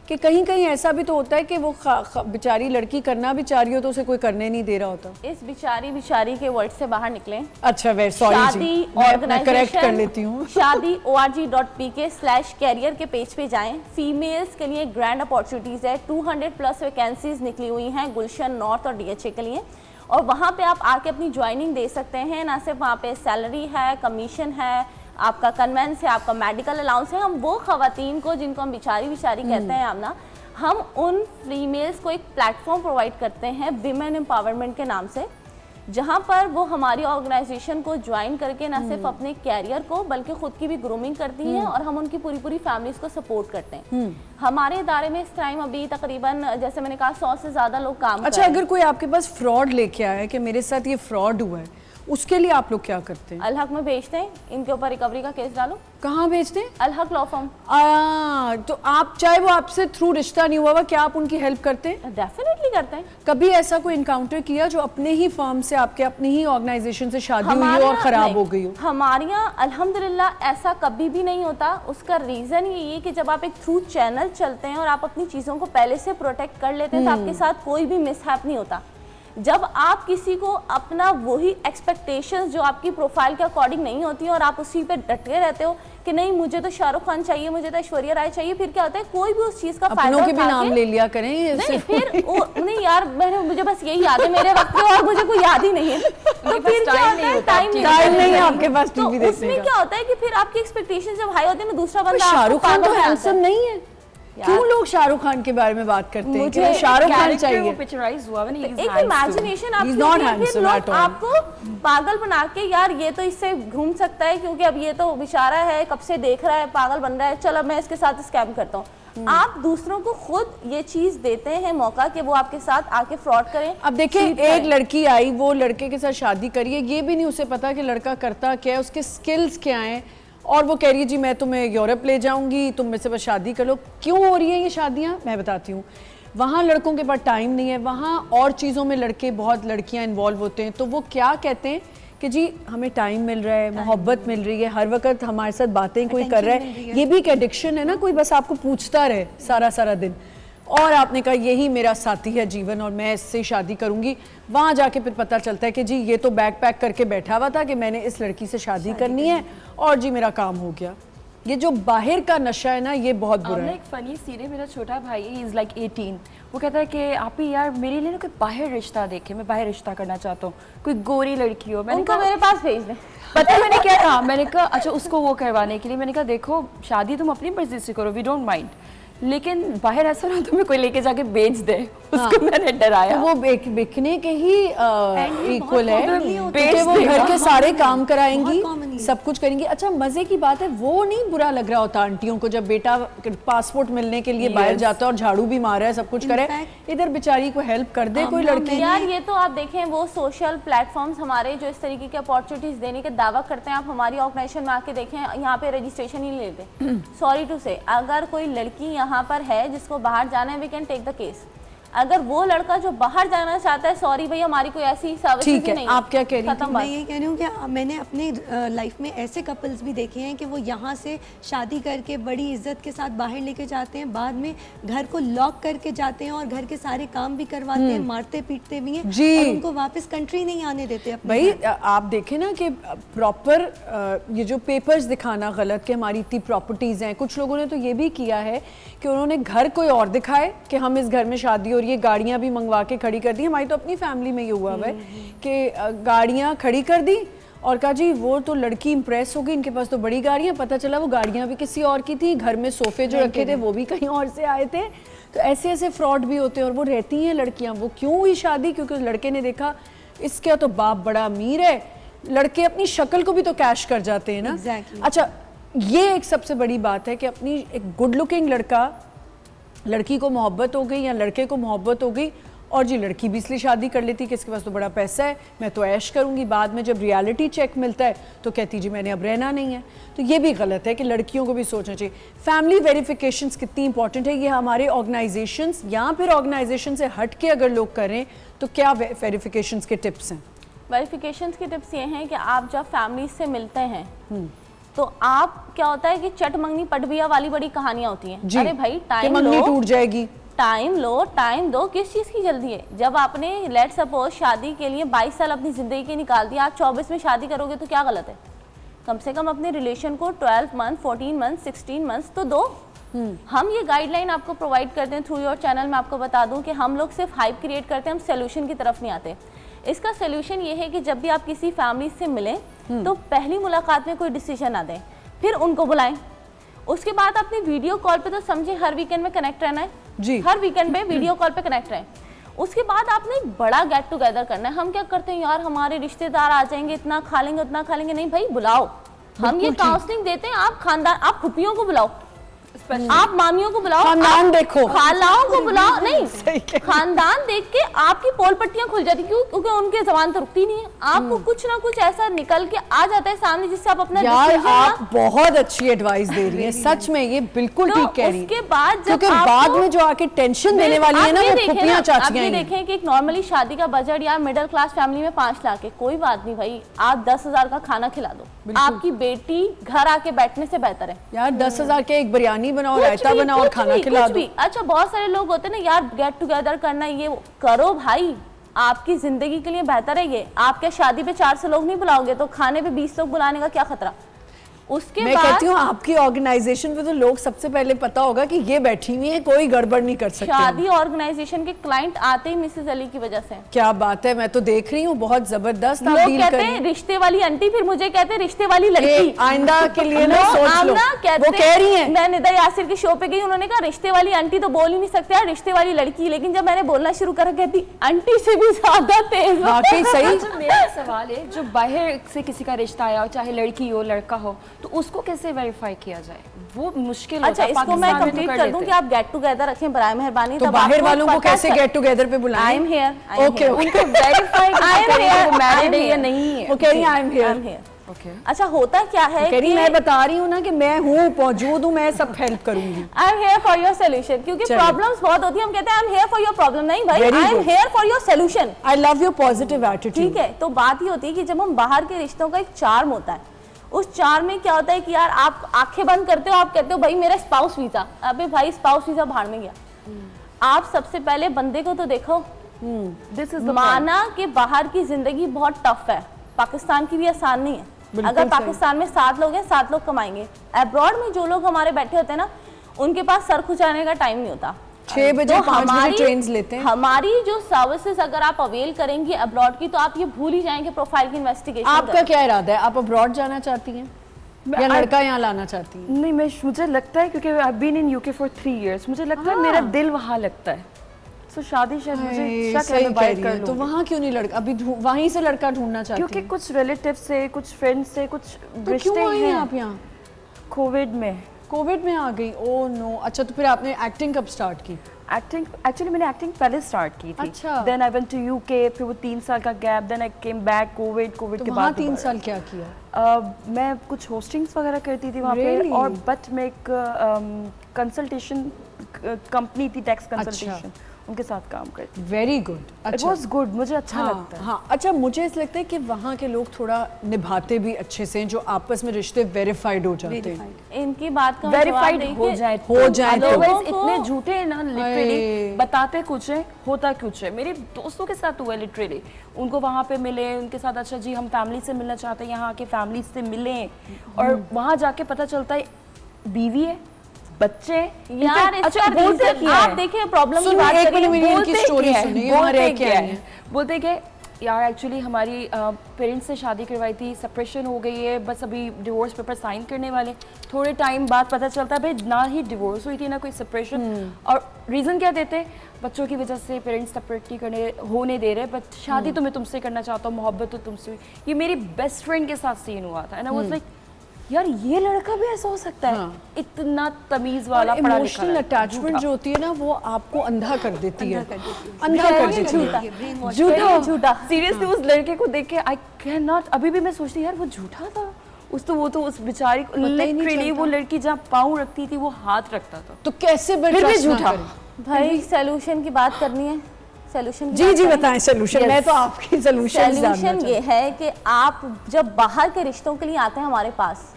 कि कहीं कहीं ऐसा भी तो होता है कि वो बेचारी लड़की करना भी चाह रही हो तो उसे कोई करने नहीं दे रहा होता। इस बिचारी के वर्ड से बाहर निकलें। अच्छा वे सॉरी जी, मैं करेक्ट कर लेती हूँ। शादी org.pk/career के पेज पे जाएं। फीमेल्स के लिए ग्रैंड अपॉर्चुनिटीज़ है, 200+ वैकेंसीज निकली हुई हैं गुलशन नॉर्थ और DHA के लिए, और वहाँ पे आप आके अपनी ज्वाइनिंग दे सकते हैं। ना सिर्फ वहाँ पे सैलरी है, कमीशन है, आपका कन्वेंस है, आपका मेडिकल अलाउंस है। हम वो खवातीन को जिनको हम बिचारी कहते हैं आमना, हम उन फीमेल्स को एक प्लेटफॉर्म प्रोवाइड करते हैं विमेन एम्पावरमेंट के नाम से, जहाँ पर वो हमारी ऑर्गेनाइजेशन को ज्वाइन करके ना सिर्फ अपने कैरियर को बल्कि खुद की भी ग्रूमिंग करती हैं और हम उनकी पूरी फैमिलीज को सपोर्ट करते हैं। हमारे इदारे में इस टाइम अभी तकरीबन जैसे मैंने कहा 100 से ज़्यादा लोग काम कर रहे हैं। अगर कोई आपके पास फ्रॉड लेके आया है कि मेरे साथ ये फ्रॉड हुआ है, उसके लिए आप लोग क्या करते हैं? अल-हक में भेजते हैं, इनके ऊपर रिकवरी का केस डालो। कहाँ भेजते हैं? अल-हक लॉ फर्म। तो आप चाहे वो आपसे थ्रू रिश्ता नहीं हुआ हुआ, क्या आप उनकी हेल्प करते हैं? डेफिनेटली करते हैं। कभी ऐसा कोई इनकाउंटर किया जो अपने ही फर्म से, आपके अपनी ही ऑर्गेनाइजेशन से शादी हुई हो और खराब हो गई हो? हमारे यहाँ अल्हम्दुलिल्लाह ऐसा कभी भी नहीं होता। उसका रीज़न ये है कि जब आप एक थ्रू चैनल चलते हैं और आप अपनी चीज़ों को पहले से प्रोटेक्ट कर लेते हैं तो आपके साथ कोई भी मिसहैप नहीं होता। जब आप किसी को अपना वही एक्सपेक्टेशंस जो आपकी प्रोफाइल के अकॉर्डिंग नहीं होती है और आप उसी पे डटे रहते हो कि नहीं मुझे तो शाहरुख खान चाहिए, मुझे तो ऐश्वर्या राय चाहिए, फिर क्या होता है कोई भी उस चीज़ का फायदा उठा के भी नाम ले लिया करें। नहीं फिर नहीं यार, मुझे बस यही याद है मेरे वक्त में और मुझे कोई याद ही नहीं है। तो फिर क्या होता है, टाइम नहीं है आपके पास टीवी देखने का। उसमें क्या होता है कि फिर आपकी एक्सपेक्टेशंस जब हाई होती है ना, दूसरा बंदा शाहरुख खान तो हैंडसम नहीं है। क्यों लोग शाहरुख खान के बारे में बात करते हैं कि शाहरुख खान चाहिए? पिक्चराइज हुआ है, एक इमेजिनेशन आपकी होती है, फिर लोग आपको पागल बना के यार ये तो इससे घूम सकता है क्योंकि अब ये तो बेचारा है, कब से देख रहा है, पागल बन रहा है, चल अब मैं इसके साथ स्कैम करता हूँ। आप दूसरों को खुद ये चीज देते हैं मौका कि वो आपके साथ आके फ्रॉड करें। अब देखिए एक लड़की आई, वो लड़के के साथ शादी करिए, ये भी नहीं उसे पता कि लड़का करता क्या है, उसके स्किल्स क्या हैं, और वो कह रही है जी मैं तुम्हें यूरोप ले जाऊंगी, तुम मेरे से बस शादी कर लो। क्यों हो रही है ये शादियां? मैं बताती हूँ। वहाँ लड़कों के पास टाइम नहीं है, वहाँ और चीज़ों में लड़के बहुत लड़कियाँ इन्वॉल्व होते हैं, तो वो क्या कहते हैं कि जी हमें टाइम मिल रहा है, मोहब्बत मिल रही है, हर वक्त हमारे साथ बातें कोई कर रहा है। ये भी एक एडिक्शन है ना, कोई बस आपको पूछता रहे सारा दिन, और आपने कहा यही मेरा साथी है जीवन और मैं इससे शादी करूंगी। वहाँ जाके फिर पता चलता है कि जी ये तो बैग पैक करके बैठा हुआ था कि मैंने इस लड़की से शादी करनी है और जी मेरा काम हो गया। ये जो बाहर का नशा है ना, ये बहुत बुरा है। एक फनी सीन है, मेरा छोटा भाई है, ही इज़ लाइक 18, वो कहता है कि आप ही यार मेरे लिए ना कोई बाहर रिश्ता देखे, मैं बाहर रिश्ता करना चाहता हूँ, कोई गोरी लड़की हो। मैंने कहा मेरे पास भेज दे। पता है मैंने क्या कहा? मैंने कहा अच्छा उसको वो करवाने के लिए मैंने कहा देखो शादी तुम अपनी मर्जी से करो, वी डोंट माइंड, लेकिन बाहर ऐसा ना तुम्हें कोई लेके जाके बेच दे। उसको मैंने डराया। तो वो बिकने के ही इक्वल है, क्योंकि वो घर के सारे काम कराएंगी, सब कुछ करेंगी। अच्छा मजे की बात है, वो नहीं बुरा लग रहा होता आंटियों को जब बेटा पासपोर्ट मिलने के लिए बाहर जाता है और झाड़ू भी मारा है, सब कुछ करे, इधर बेचारी को हेल्प कर दे कोई लड़की। यार ये तो आप देखें वो सोशल प्लेटफॉर्म्स हमारे जो इस तरीके की अपॉर्चुनिटीज देने के दावा करते हैं, आप हमारी ऑर्गेनाइजेशन में आके देखें, यहाँ पे रजिस्ट्रेशन ही नहीं लेते। सॉरी टू से, अगर कोई लड़की यहाँ पर है जिसको बाहर जाना है, we can take the case. अगर वो लड़का जो बाहर जाना चाहता है, सॉरी भैया हमारी कोई ऐसी सर्विस नहीं है। आप क्या कह रही थी? मैं ये कह रही हूँ कि मैंने अपने लाइफ में ऐसे कपल्स भी देखे हैं कि वो यहाँ से शादी करके बड़ी इज्जत के साथ बाहर लेके जाते हैं, बाद में घर को लॉक करके जाते हैं और घर के सारे काम भी करवाते हैं, मारते पीटते भी हैं और उनको वापस कंट्री नहीं आने देते। भाई आप देखें ना कि प्रॉपर ये जो पेपर्स दिखाना गलत कि हमारी इतनी प्रॉपर्टीज़ हैं, कुछ लोगों ने तो ये भी किया है कि उन्होंने घर कोई और दिखाए कि हम इस घर में शादी हो, ये गाड़ियां भी मंगवा के खड़ी कर दी। हमारी तो अपनी फैमिली में ये हुआ है कि गाड़ियां खड़ी कर दी और कहा जी वो तो लड़की इंप्रेस हो गई, इनके पास तो बड़ी गाड़ियां, पता चला वो गाड़ियां भी किसी और की थी, घर में सोफे जो रखे थे वो भी कहीं और से आए थे। तो ऐसे ऐसे फ्रॉड भी होते हैं और वो रहती हैं लड़कियां। वो क्यों हुई शादी? क्योंकि उस लड़के ने देखा इसका तो बाप बड़ा अमीर है। लड़के अपनी शक्ल को भी तो कैश कर जाते हैं ना। अच्छा ये एक सबसे बड़ी बात है कि अपनी एक गुड लुकिंग लड़की को मोहब्बत हो गई या लड़के को मोहब्बत हो गई और जी लड़की भी इसलिए शादी कर लेती कि इसके पास तो बड़ा पैसा है, मैं तो ऐश करूंगी। बाद में जब रियलिटी चेक मिलता है तो कहती जी मैंने अब रहना नहीं है। तो ये भी गलत है कि लड़कियों को भी सोचना चाहिए। फैमिली वेरिफिकेशंस कितनी इंपॉर्टेंट है, ये हमारे ऑर्गेनाइजेशंस या फिर ऑर्गेनाइजेशन से हट के अगर लोग करें तो क्या वेरिफिकेशंस के टिप्स हैं? वेरिफिकेशंस के टिप्स ये हैं कि आप जब फैमिली से मिलते हैं तो आप क्या होता है कि चट मंगनी पटबिया वाली बड़ी कहानियां होती हैं। अरे भाई टाइम लो, टूट जाएगी, टाइम लो, टाइम दो, किस चीज़ की जल्दी है? जब आपने लेट सपोज शादी के लिए 22 साल अपनी ज़िंदगी के निकाल दिया, आप 24 में शादी करोगे तो क्या गलत है? कम से कम अपने रिलेशन को 12 मंथ, 14 मंथ, 16 मंथ्स तो दो। हम ये गाइडलाइन आपको प्रोवाइड करते हैं थ्रू योर चैनल। मैं आपको बता दूं कि हम लोग सिर्फ हाइप क्रिएट करते हैं, हम सोल्यूशन की तरफ नहीं आते। इसका सोल्यूशन ये है कि जब भी आप किसी फैमिली से मिलें तो पहली मुलाकात में कोई डिसीजन ना दें, फिर उनको बुलाएं। उसके बाद अपनी वीडियो कॉल पे तो समझे हर वीकेंड में कनेक्ट रहना है जी, हर वीकेंड पे वीडियो कॉल पे कनेक्ट रहें। उसके बाद आपने एक बड़ा गेट टुगेदर करना है। हम क्या करते हैं यार, हमारे रिश्तेदार आ जाएंगे, इतना खा लेंगे उतना खा लेंगे, नहीं भाई बुलाओ। हम ये काउंसलिंग देते हैं, आप खानदान, आप फुप्पियों को बुलाओ, आप मामियों को बुलाओ, खानदान देखो, खालाओं को बुलाओ, नहीं खानदान देख के आपकी पोल पट्टियां खुल जाती, क्यों? क्योंकि उनके जबान तो रुकती नहीं है, आपको कुछ ना कुछ ऐसा निकल के आ जाता है सामने जिससे आप अपना यार आप बहुत अच्छी एडवाइस दे रही हैं, सच में ये बिल्कुल ठीक कह रही हैं। उसके बाद जब क्योंकि बाद में जो आके टेंशन देने वाली है ना, वो फुप्पियां चाचियां। आप देखें कि एक नॉर्मली शादी का बजट या मिडिल क्लास फैमिली में 5 लाख है, कोई बात नहीं भाई, आप 10,000 का खाना खिला दो, आपकी बेटी घर आके बैठने से बेहतर है। यार 10,000 के एक बिरयानी बनाओ, रायता बनाओ और खाना खिला दो। अच्छा बहुत सारे लोग होते हैं ना यार, गेट टुगेदर करना, ये करो भाई, आपकी जिंदगी के लिए बेहतर है ये। आप क्या शादी पे 400 लोग नहीं बुलाओगे तो खाने पे 20 लोग बुलाने का क्या खतरा? उसके मैं बाद कहती हूँ आपकी ऑर्गेनाइजेशन पे तो लोग सबसे पहले पता होगा कि ये बैठी हुई है, कोई गड़बड़ नहीं कर सकते। शादी ऑर्गेनाइजेशन के क्लाइंट आते ही मिसेस अली की वजह से। क्या बात है, मैं तो देख रही हूँ बहुत जबरदस्त आप लोग डील कहते कर हैं रिश्ते वाली आंटी, फिर मुझे कहते हैं रिश्ते वाली लड़की। आइंदा के लिए ना सोच लो, वो कह रही है। मैं निदा यासिर के शो पे गई, उन्होंने कहा रिश्ते वाली आंटी तो बोल ही नहीं सकते यार, रिश्ते वाली लड़की। लेकिन जब मैंने बोलना शुरू करा, कहती आंटी से भी ज्यादा तेज। वाकई सही। मेरा सवाल है, जो बाहर से किसी का रिश्ता आया हो, चाहे लड़की हो लड़का हो, तो उसको कैसे वेरीफाई किया जाए? वो मुश्किल अच्छा, होता है। इसको मैं कंप्लीट कर दूं कि आप गेट टुगेदर रखें बराए मेहरबानी। तो बाहर वालों को कैसे गेट टुगेदर पे बुलाएं? I am here. ओके, उनको वेरीफाई करें वो मैरिड है या नहीं है। वो कह रही है आई एम हियर। ओके, अच्छा होता क्या है कह रही मैं बता रही हूँ ना कि मैं हूँ, मौजूद हूँ, मैं सब हेल्प करूंगी। I am here for your solution, क्योंकि प्रॉब्लम्स बहुत होती है, हम कहते हैं I am here for your problem, नहीं भाई, I am here for your solution. I love your positive attitude. ठीक है, तो बात ही होती है कि जब हम बाहर के रिश्तों का एक चार्म होता है, उस चार्म में क्या होता है कि यार आप आंखें बंद करते हो, आप कहते हो भाई मेरा स्पाउस वीजा, अबे भाई स्पाउस वीजा भाड़ में गया। आप सबसे पहले बंदे को तो देखो। दिस इज माना कि बाहर की जिंदगी बहुत टफ है, पाकिस्तान की भी आसान नहीं है। अगर पाकिस्तान में 7 लोग हैं, 7 लोग कमाएंगे। अब्रॉड में जो लोग हमारे बैठे होते हैं ना, उनके पास सर खुजाने का टाइम नहीं होता। 6 बजे 5 बजे ट्रेन्स लेते हैं। हमारी जो सर्विसेज अगर आप अवेल करेंगी अब्रॉड की, तो आप ये भूल ही जाएंगे प्रोफाइल की इन्वेस्टिगेशन। आपका क्या इरादा है, आप अब्रॉड जाना चाहती हैं या लड़का यहाँ लाना चाहती हैं? नहीं, मुझे लगता है क्योंकि I been in UK for 3 years, मुझे लगता है मेरा दिल वहाँ लगता है। सो शादी शायद मुझे शक है, मैं बात कर लूंगी। तो वहाँ क्यों नहीं लड़का, अभी वहीं से लड़का ढूंढना चाहती हैं? क्योंकि कुछ रिलेटिव से, कुछ फ्रेंड्स से, कुछ रिश्ते क्यों आई हैं। आप यहाँ? कोविड में आ गई? Oh no. अच्छा, तो फिर आपने एक्टिंग कब स्टार्ट की? एक्टिंग, एक्चुअली मैंने एक्टिंग पहले स्टार्ट की थी। अच्छा। Then I went to UK, फिर वो 3 साल का gap, then I came back. Covid तो के वहाँ बाद 3 साल क्या किया? मैं कुछ होस्टिंग्स वगैरह करती थी वहाँ पे, और बट मैं एक कंसल्टेशन कंपनी थी, टैक्स कंसल्टेशन, उनके साथ काम करती। Very good. It was good, मुझे अच्छा लगता है। हाँ, अच्छा, मुझे ऐसा लगता है कि वहाँ के लोग थोड़ा निभाते भी अच्छे से, जो आपस में रिश्ते वेरीफाइड हो जाते हैं। इनकी बात का वेरीफाइड हो जाए तो अदरवाइज इतने झूठे हैं ना, लिटरली बताते कुछ है, होता कुछ है। मेरे दोस्तों के साथ हुआ लिटरली, उनको वहाँ पे मिले, उनके साथ अच्छा जी हम फैमिली से मिलना चाहते हैं, यहाँ के फैमिली से मिले, और वहाँ जाके पता चलता है बीवी है, बच्चे। यार इसका रीजन आप देखिए, प्रॉब्लम की बात करें, बोलते कि यार एक्चुअली हमारी पेरेंट्स से शादी करवाई थी, सेपरेशन हो गई है, बस अभी डिवोर्स पेपर साइन करने वाले। थोड़े टाइम बाद पता चलता है भाई ना ही डिवोर्स हुई थी ना कोई सेपरेशन, और रीज़न क्या देते, बच्चों की वजह से पेरेंट्स सेपरेट नहीं होने दे रहे, बट शादी तो मैं तुमसे करना चाहता हूँ, मोहब्बत तो तुमसे हुई। ये मेरी बेस्ट फ्रेंड के साथ सीन हुआ था, एंड आई वाज लाइक यार ये लड़का भी ऐसा हो सकता है। इतना तमीज वाला पढ़ा लिखा। इमोशनल अटैचमेंट जो होती है ना, वो आपको अंधा कर देती है, अंधा कर देती है। झूठा सीरियसली उस लड़के को देख के आई कैन नॉट, अभी भी मैं सोचती यार वो झूठा था। वो तो उस बेचारी को लिटरली, वो लड़की जहाँ पाँव रखती थी वो हाथ रखता था, तो कैसे फिर भी झूठा। भाई सोल्यूशन की बात करनी है, सोल्यूशन जी बताएं सोल्यूशन। मैं तो आपकी सोल्यूशन ये है कि आप जब बाहर के रिश्तों के लिए आते हैं हमारे पास,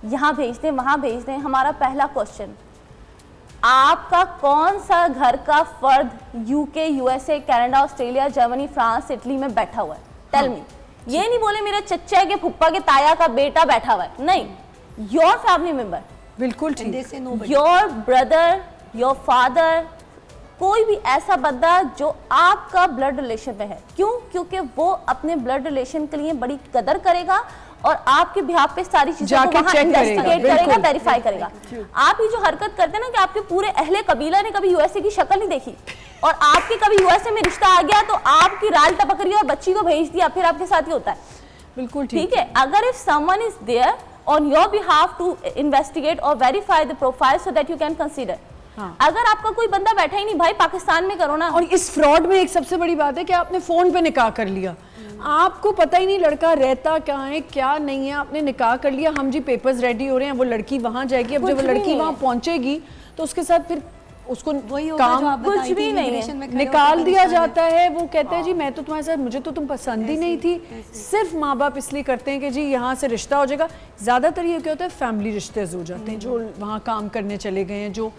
यहाँ भेज दें वहाँ भेज दें, हमारा पहला क्वेश्चन, आपका कौन सा घर का फर्द UK, USA, Canada, Australia, Germany, France, Italy में बैठा हुआ है? Tell me. ये नहीं बोले मेरे चच्चा के फुप्पा के ताया का बेटा बैठा हुआ है, नहीं, योर फैमिली मेंबर। बिल्कुल ठीक। योर ब्रदर, योर फादर, कोई भी ऐसा बंदा जो आपका ब्लड रिलेशन में है। क्यों? क्योंकि वो अपने ब्लड रिलेशन के लिए बड़ी कदर करेगा और आपके बिहाफ पे सारी चीजों को वहां इन्वेस्टिगेट करेगा, वेरीफाई करेगा। आप ये जो हरकत करते हैं ना कि आपके पूरे अहले कबीला ने कभी यूएसए की शक्ल नहीं देखी, और आपके कभी यूएसए में रिश्ता आ गया तो आपकी राल टपक रही है और बच्ची को भेज दिया, फिर आपके साथ ही होता है। बिल्कुल ठीक है। अगर if someone is there on your behalf to investigate और verify the profile so that you can consider. अगर आपका कोई बंदा बैठा ही नहीं, भाई पाकिस्तान में करो ना। और इस फ्रॉड में एक सबसे बड़ी बात है कि आपने फोन पे निकाह कर लिया, आपको पता ही नहीं लड़का रहता कहाँ है क्या नहीं है, आपने निकाह कर लिया, हम जी पेपर्स रेडी हो रहे हैं, वो लड़की वहां जाएगी, अब जब वो लड़की वहां पहुंचेगी तो उसके साथ फिर उसको काम कुछ भी नहीं है, निकाल दिया जाता है। वो कहते हैं जी मैं तो तुम्हारे साथ, मुझे तो तुम पसंद ही नहीं थी, सिर्फ माँ बाप इसलिए करते हैं कि जी यहाँ से रिश्ता हो जाएगा। ज़्यादातर ये क्या होता है, फैमिली रिश्ते हो जाते हैं, जो वहाँ काम करने चले गए हैं, जो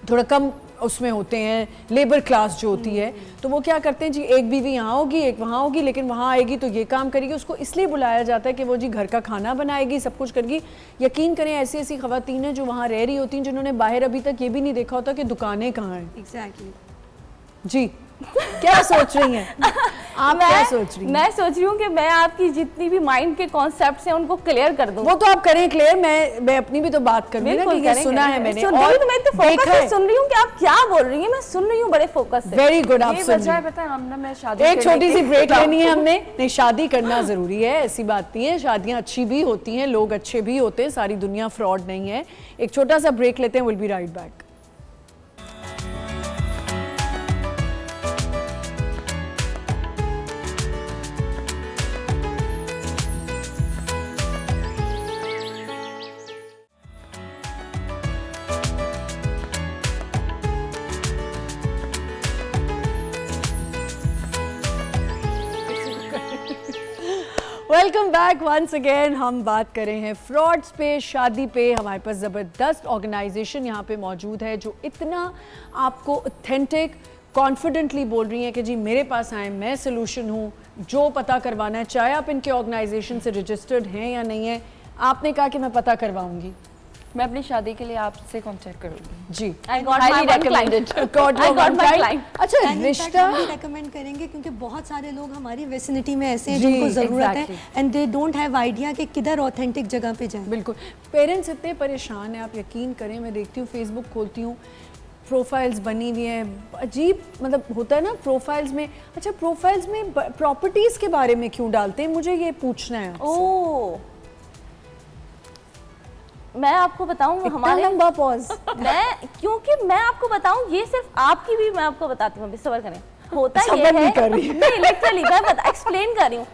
थोड़ा कम उसमें होते हैं, लेबर क्लास जो होती है, तो वो क्या करते हैं जी एक बीवी यहाँ होगी एक वहाँ होगी, लेकिन वहाँ आएगी तो ये काम करेगी, उसको इसलिए बुलाया जाता है कि वो जी घर का खाना बनाएगी, सब कुछ करेगी। यकीन करें ऐसी ऐसी खवातीन हैं जो वहाँ रह रही होती हैं जिन्होंने बाहर अभी तक ये भी नहीं देखा होता कि दुकानें कहाँ हैं। एग्जैक्टली जी क्या सोच रही हैं आप? क्या सोच रही हैं? मैं सोच रही हूँ कि मैं आपकी जितनी भी माइंड के कॉन्सेप्ट्स हैं उनको क्लियर कर दूं। वो तो आप करें क्लियर, मैं अपनी भी तो बात करूंगी ना कि ये सुना है मैंने और मैं तो फोकस से सुन रही हूँ कि आप क्या बोल रही हैं, मैं सुन रही हूँ बड़े फोकस से। Very good. आप सुन रही हैं। पता है हमने, मैं शादी एक छोटी सी ब्रेक लेनी है हमने। नहीं, शादी करना जरूरी है, ऐसी बात नहीं है, शादियां अच्छी भी होती हैं, लोग अच्छे भी होते हैं, सारी दुनिया फ्रॉड नहीं है। एक छोटा सा ब्रेक लेते हैं, will be right back. Welcome back once again. हम बात कर रहे हैं फ्रॉड्स पे, शादी पे। हमारे पास ज़बरदस्त ऑर्गेनाइजेशन यहाँ पे मौजूद है जो इतना आपको ऑथेंटिक कॉन्फिडेंटली बोल रही हैं कि जी मेरे पास आए, मैं सोल्यूशन हूँ, जो पता करवाना है, चाहे आप इनके ऑर्गेनाइजेशन से रजिस्टर्ड हैं या नहीं है। आपने कहा कि मैं पता करवाऊंगी, मैं अपनी शादी के लिए आपसे कांटेक्ट करूंगी। जी I got my one client. अच्छा रिश्ता रेकमेंड करेंगे क्योंकि बहुत सारे लोग हमारी विसिनिटी में ऐसे हैं जिनको ज़रूरत है and they don't have idea कि किधर ऑथेंटिक जगह पे जाएं। बिल्कुल, पेरेंट्स इतने परेशान हैं, आप यकीन करें। मैं देखती हूँ फेसबुक खोलती हूँ, प्रोफाइल्स बनी हुई हैं, अजीब मतलब होता है ना प्रोफाइल्स में। अच्छा प्रोफाइल्स में प्रॉपर्टीज़ के बारे में क्यों डालते हैं, मुझे ये पूछना है। ओह मैं आपको बताऊं हमारे लंबा पॉज क्योंकि मैं आपको बताऊं, ये सिर्फ आपकी भी मैं आपको बताती हूँ, सबर करें। होता ये है नहीं लिटरली मैं एक्सप्लेन कर रही हूँ।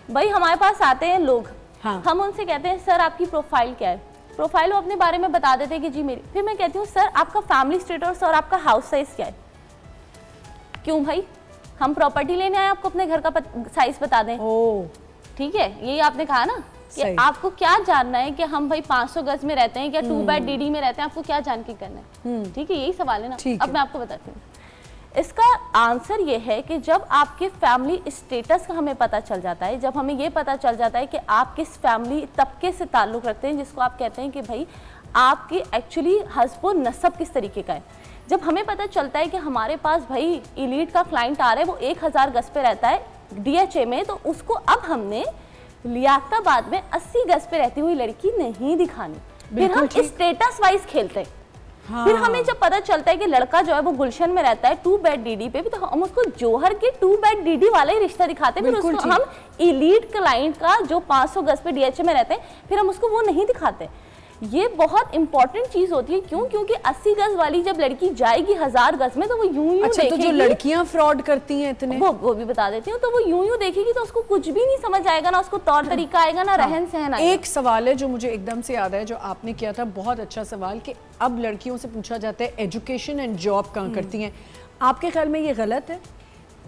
भाई हमारे पास आते हैं लोग, हाँ। हम उनसे कहते हैं सर आपकी प्रोफाइल क्या है, प्रोफाइल वो अपने बारे में बता देते हैं कि जी मेरी, फिर मैं कहती हूँ सर आपका फैमिली स्टेटस और आपका हाउस साइज क्या है। क्यों भाई, हम प्रॉपर्टी लेने आए, आपको अपने घर का साइज बता दें। ठीक है, यही आपने कहा ना कि आपको क्या जानना है कि हम भाई 500 गज में रहते हैं क्या 2 बेड डीडी में रहते हैं, आपको क्या जान के करना है। ठीक है, यही सवाल है ना। अब मैं आपको बताती हूँ इसका आंसर ये है कि जब आपके फैमिली स्टेटस का हमें पता चल जाता है, जब हमें ये पता चल जाता है कि आप किस फैमिली तबके से ताल्लुक़ रखते हैं, जिसको आप कहते हैं कि भाई आपके एक्चुअली हस्ब नसब किस तरीके का है, जब हमें पता चलता है कि हमारे पास भाई इलीट का क्लाइंट आ रहा है, वो 1000 गज पे रहता है DHA में, तो उसको अब हमने लियाकताबाद में 80 गज पे रहती हुई लड़की नहीं दिखानी। फिर हम स्टेटस वाइज खेलते हैं। हाँ। फिर हमें जब पता चलता है कि लड़का जो है वो गुलशन में रहता है 2 बेड डीडी पे भी, तो हम उसको जोहर के 2 बेड डीडी वाला ही रिश्ता दिखाते हैं। फिर उसको हम इलीट क्लाइंट का जो 500 गज पे DHA में रहते हैं, फिर हम उसको वो नहीं दिखाते। ये बहुत इंपॉर्टेंट चीज होती है। क्यों? क्योंकि 80 गज वाली जब लड़की जाएगी 1000 गज में, तो वो यूं देखेगी। तो जो लड़कियां फ्रॉड करती हैं इतने, वो भी बता देती हूँ, तो वो यूं देखेगी तो उसको कुछ भी नहीं समझ आएगा, ना उसको तौर तरीका आएगा, ना रहन सहन आएगा। एक सवाल है जो मुझे एकदम से याद है, जो आपने किया था, बहुत अच्छा सवाल, कि अब लड़कियों से पूछा जाता है एजुकेशन एंड जॉब कहाँ करती हैं। आपके ख्याल में ये गलत है?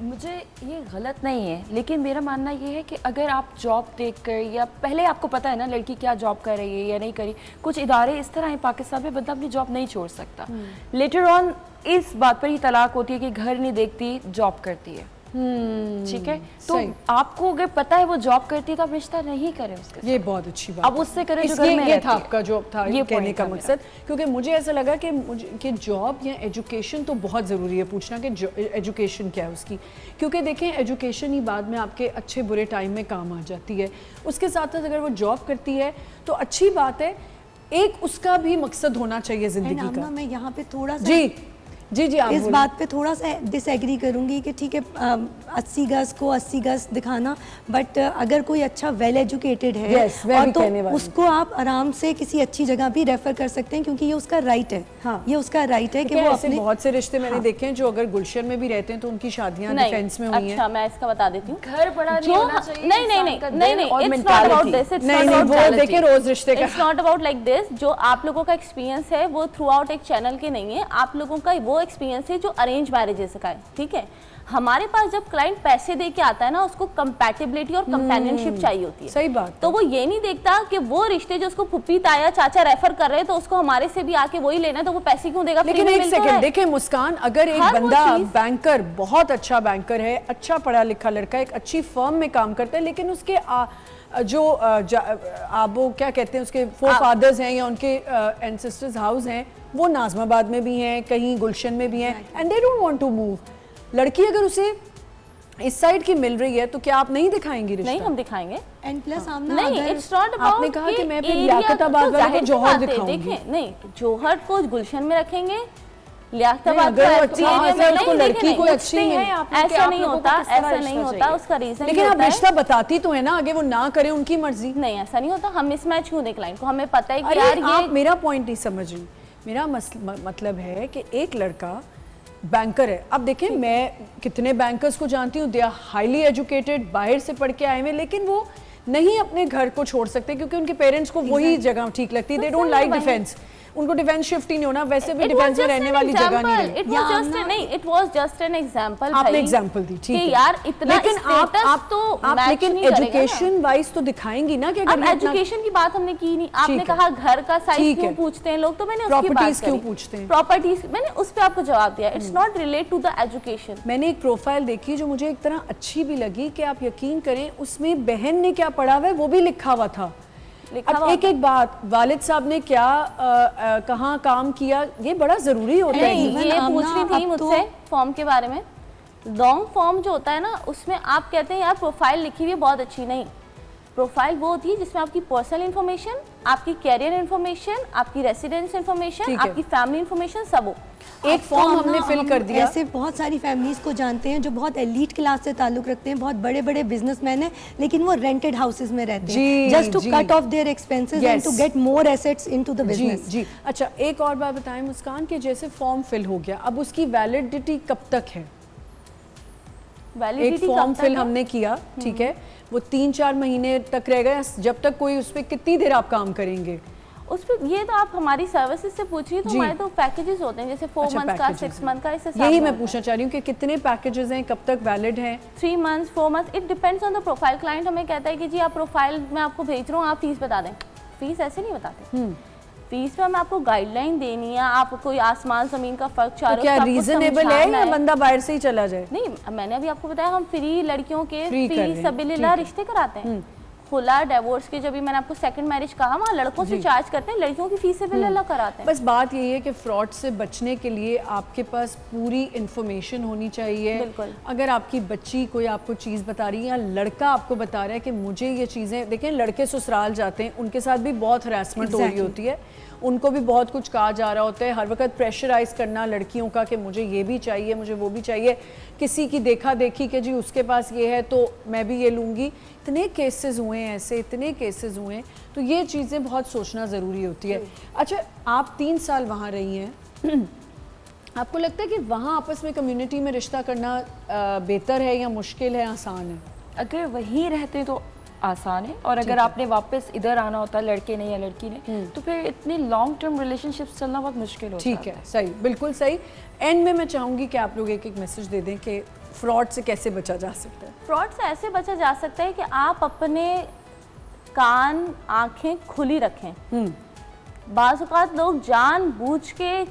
मुझे ये गलत नहीं है, लेकिन मेरा मानना ये है कि अगर आप जॉब देखकर, या पहले आपको पता है ना लड़की क्या जॉब कर रही है या नहीं करी, कुछ इदारे इस तरह हैं पाकिस्तान में, बंदा अपनी जॉब नहीं छोड़ सकता। लेटर ऑन इस बात पर ही तलाक होती है कि घर नहीं देखती, जॉब करती है। ठीक है, तो आपको अगर पता है वो जॉब करती है तो आप रिश्ता नहीं करें उसके साथ। ये बहुत अच्छी बात। अब उससे करें जो घर में ये था आपका जो था ये कहने का मकसद, क्योंकि मुझे ऐसा लगा कि जॉब या एजुकेशन तो बहुत ज़रूरी है पूछना कि एजुकेशन क्या है उसकी, क्योंकि देखें एजुकेशन ही बाद में आपके अच्छे बुरे टाइम में काम आ जाती है। उसके साथ साथ अगर वो जॉब करती है तो अच्छी बात है, एक उसका भी मकसद होना चाहिए ज़िंदगी का। मैं यहाँ पे थोड़ा सा जी जी जी, इस बात पे थोड़ा सा डिसएग्री करूंगी कि ठीक है 80 गज को 80 गज दिखाना, बट अगर कोई अच्छा वेल एजुकेटेड है और तो उसको आप आराम से किसी अच्छी जगह भी रेफर कर सकते हैं, क्योंकि ये उसका राइट है। हाँ, ये उसका राइट है कि वो अपने बहुत से रिश्ते मैंने देखे हैं जो अगर गुलशन में भी रहते हैं तो उनकी शादियां डिफेंस में हुई हैं। अच्छा, मैं इसका बता देती हूँ। घर बड़ा नहीं होना चाहिए, नहीं नहीं नहीं नहीं नहीं, it's not about this, it's not about देखिए रोज रिश्ते का, it's not about like this. जो आप लोगों का एक्सपीरियंस है वो थ्रू आउट एक चैनल के नहीं है, आप लोगों का वो एक्सपीरियंस है जो अरेंज मैरिजेस का है, ठीक है। हमारे पास जब क्लाइंट पैसे दे के आता है ना, उसको कंपैटिबिलिटी और कंपेनियनशिप चाहिए होती है। सही बात। तो वो ये नहीं देखता कि वो रिश्ते जो उसको फुप्पी ताया चाचा रेफर कर रहे हैं तो उसको हमारे से भी आके वही लेना है, तो वो पैसे क्यों देगा? लेकिन एक सेकंड देखिए मुस्कान, अगर एक बंदा बैंकर, बहुत अच्छा बैंकर है, अच्छा पढ़ा लिखा लड़का, एक अच्छी फर्म में काम करता है, लेकिन उसके वो क्या कहते हैं, उसके फोर फादर्स हैं या उनके एंसेस्टर्स हाउस हैं, वो नाजमाबाद में भी हैं, कहीं गुलशन में भी हैं, and they don't want to move. लड़की अगर उसे इस साइड की मिल रही है तो क्या आप नहीं दिखाएंगे रिश्ता? नहीं, हम दिखाएंगे। एंड प्लस नहीं, इट्स नॉट अबाउट, आपने कहा कि मैं फिर लियाकताबाद वाले को जौहर दिखाऊंगी। देखें, नहीं, जौहर को गुलशन में रखेंगे, लियाकताबाद लड़की को अच्छी है, ऐसा नहीं होता, ऐसा नहीं होता। उसका रीजन, लेकिन आप रिश्ता बताती तो है ना, आगे वो ना करे उनकी मर्जी। नहीं, ऐसा नहीं होता। हम मिसमैच क्यों दें क्लाइंट को? हमें पता है कि यार ये आप मेरा पॉइंट नहीं समझ रही। मेरा मतलब है कि एक लड़का बैंकर है, अब देखें मैं कितने बैंकर्स को जानती हूँ, दे आर हाईली एजुकेटेड, बाहर से पढ़ के आए हुए, लेकिन वो नहीं अपने घर को छोड़ सकते क्योंकि उनके पेरेंट्स को वही जगह ठीक लगती है। दे डोंट लाइक डिफेंस, उनको डिफेंस शिफ्ट ही नहीं होना, वैसे भी डिफेंस में रहने वाली जगह नहीं है। It was just an example. आपने एग्जांपल दी, ठीक है यार, इतना लेकिन आप तो लेकिन एजुकेशन वाइज तो दिखाएंगी ना कि अगर एजुकेशन की बात हमने की नहीं। आपने कहा घर का साइज क्यों पूछते हैं लोग, तो मैंने उसकी बात करी। क्यों पूछते हैं प्रॉपर्टीज, मैंने उस पे आपको जवाब दिया। It's not relate to the education. मैंने एक प्रोफाइल देखी जो मुझे एक तरह अच्छी भी लगी कि आप यकीन करें उसमें बहन ने क्या पढ़ा हुआ है वो भी लिखा हुआ था। अब एक एक बात, वालिद साहब ने क्या कहाँ काम किया, ये बड़ा जरूरी होता है। ये पूछ रही थी मुझसे फॉर्म के बारे में। लॉन्ग फॉर्म जो होता है ना, उसमें आप कहते हैं यार प्रोफाइल लिखी हुई है बहुत अच्छी। नहीं, प्रोफाइल वो होती है जिसमें आपकी पर्सनल इन्फॉर्मेशन, आपकी कैरियर इन्फॉर्मेशन, आपकी रेसिडेंस इन्फॉर्मेशन, आपकी फैमिली इन्फॉर्मेशन सब हो। एक फॉर्म हमने फिल कर दिया। ऐसे बहुत सारी फैमिलीज को जानते हैं जो बहुत एलीट क्लास से ताल्लुक रखते हैं, बहुत बड़े बड़े बिजनेसमैन हैं, लेकिन वो रेंटेड हाउसेज में रहते हैं just to cut off their expenses and to get more assets into the business. जी। अच्छा, एक और बात बताएं मुस्कान कि जैसे फॉर्म फिल हो गया, अब उसकी वैलिडिटी कब तक है? एक फॉर्म फिल हमने किया, ठीक है, वो 3-4 महीने तक रहेगा, जब तक कोई उस पर कितनी देर आप काम करेंगे उस पे? ये तो आप हमारी सर्विसेज से पूछ रही है, तो हमारे तो पैकेजेस होते हैं जैसे 4 मंथ का, 6 मंथ का, इससे यही मैं पूछना चाह रही हूँ कि कितने पैकेजेस हैं, कब तक वैलिड हैं? 3 months, 4 months, it depends on the profile. Client हमें कहता है कि जी आप प्रोफाइल मैं आपको भेज रहा हूँ, आप फीस बता दें। फीस ऐसे नहीं बताते। फीस में हमें आपको गाइडलाइन देनी है, आप कोई आसमान जमीन का फर्क चाह रहे हो, क्या रीजनेबल है या बंदा बाहर से ही चला जाए? नहीं, मैंने अभी आपको बताया हम फ्री लड़कियों के फी सबिलिल्लाह रिश्ते कराते हैं। खुला डिवोर्स के, जब भी मैंने आपको सेकंड मैरिज कहा, वहाँ लड़कों से चार्ज करते हैं, लड़कियों की फीस सबिलिल्लाह कराते हैं। बस बात यही है कि फ्रॉड से बचने के लिए आपके पास पूरी इंफॉर्मेशन होनी चाहिए। बिल्कुल। अगर आपकी बच्ची कोई आपको चीज़ बता रही है या लड़का आपको बता रहा है कि मुझे ये चीज़ें, देखें लड़के ससुराल जाते हैं, उनके साथ भी बहुत हरासमेंट हो रही होती है, उनको भी बहुत कुछ कहा जा रहा होता है, हर वक्त प्रेशराइज करना लड़कियों का कि मुझे ये भी चाहिए, मुझे वो भी चाहिए, किसी की देखा देखी कि जी उसके पास ये है तो मैं भी ये लूँगी। इतने केसेस हुए हैं ऐसे, इतने केसेस हुए हैं, तो ये चीज़ें बहुत सोचना ज़रूरी होती है। अच्छा, आप 3 साल वहाँ रही हैं, आपको लगता है कि वहाँ आपस में कम्युनिटी में रिश्ता करना बेहतर है या मुश्किल है, आसान है? अगर वहीं रहते तो आसान है, और अगर आपने वापस इधर आना होता लड़के ने या लड़की ने, तो फिर इतनी लॉन्ग टर्म रिलेशनशिप्स चलना बहुत मुश्किल होता है। ठीक है, सही, बिल्कुल सही। एंड में मैं चाहूँगी कि आप लोग एक एक मैसेज दे दें कि फ्रॉड से कैसे बचा जा सकता है। फ्रॉड से ऐसे बचा जा सकता है कि आप अपने कान आंखें खुली रखें। बाज़ औक़ात लोग जानबूझ के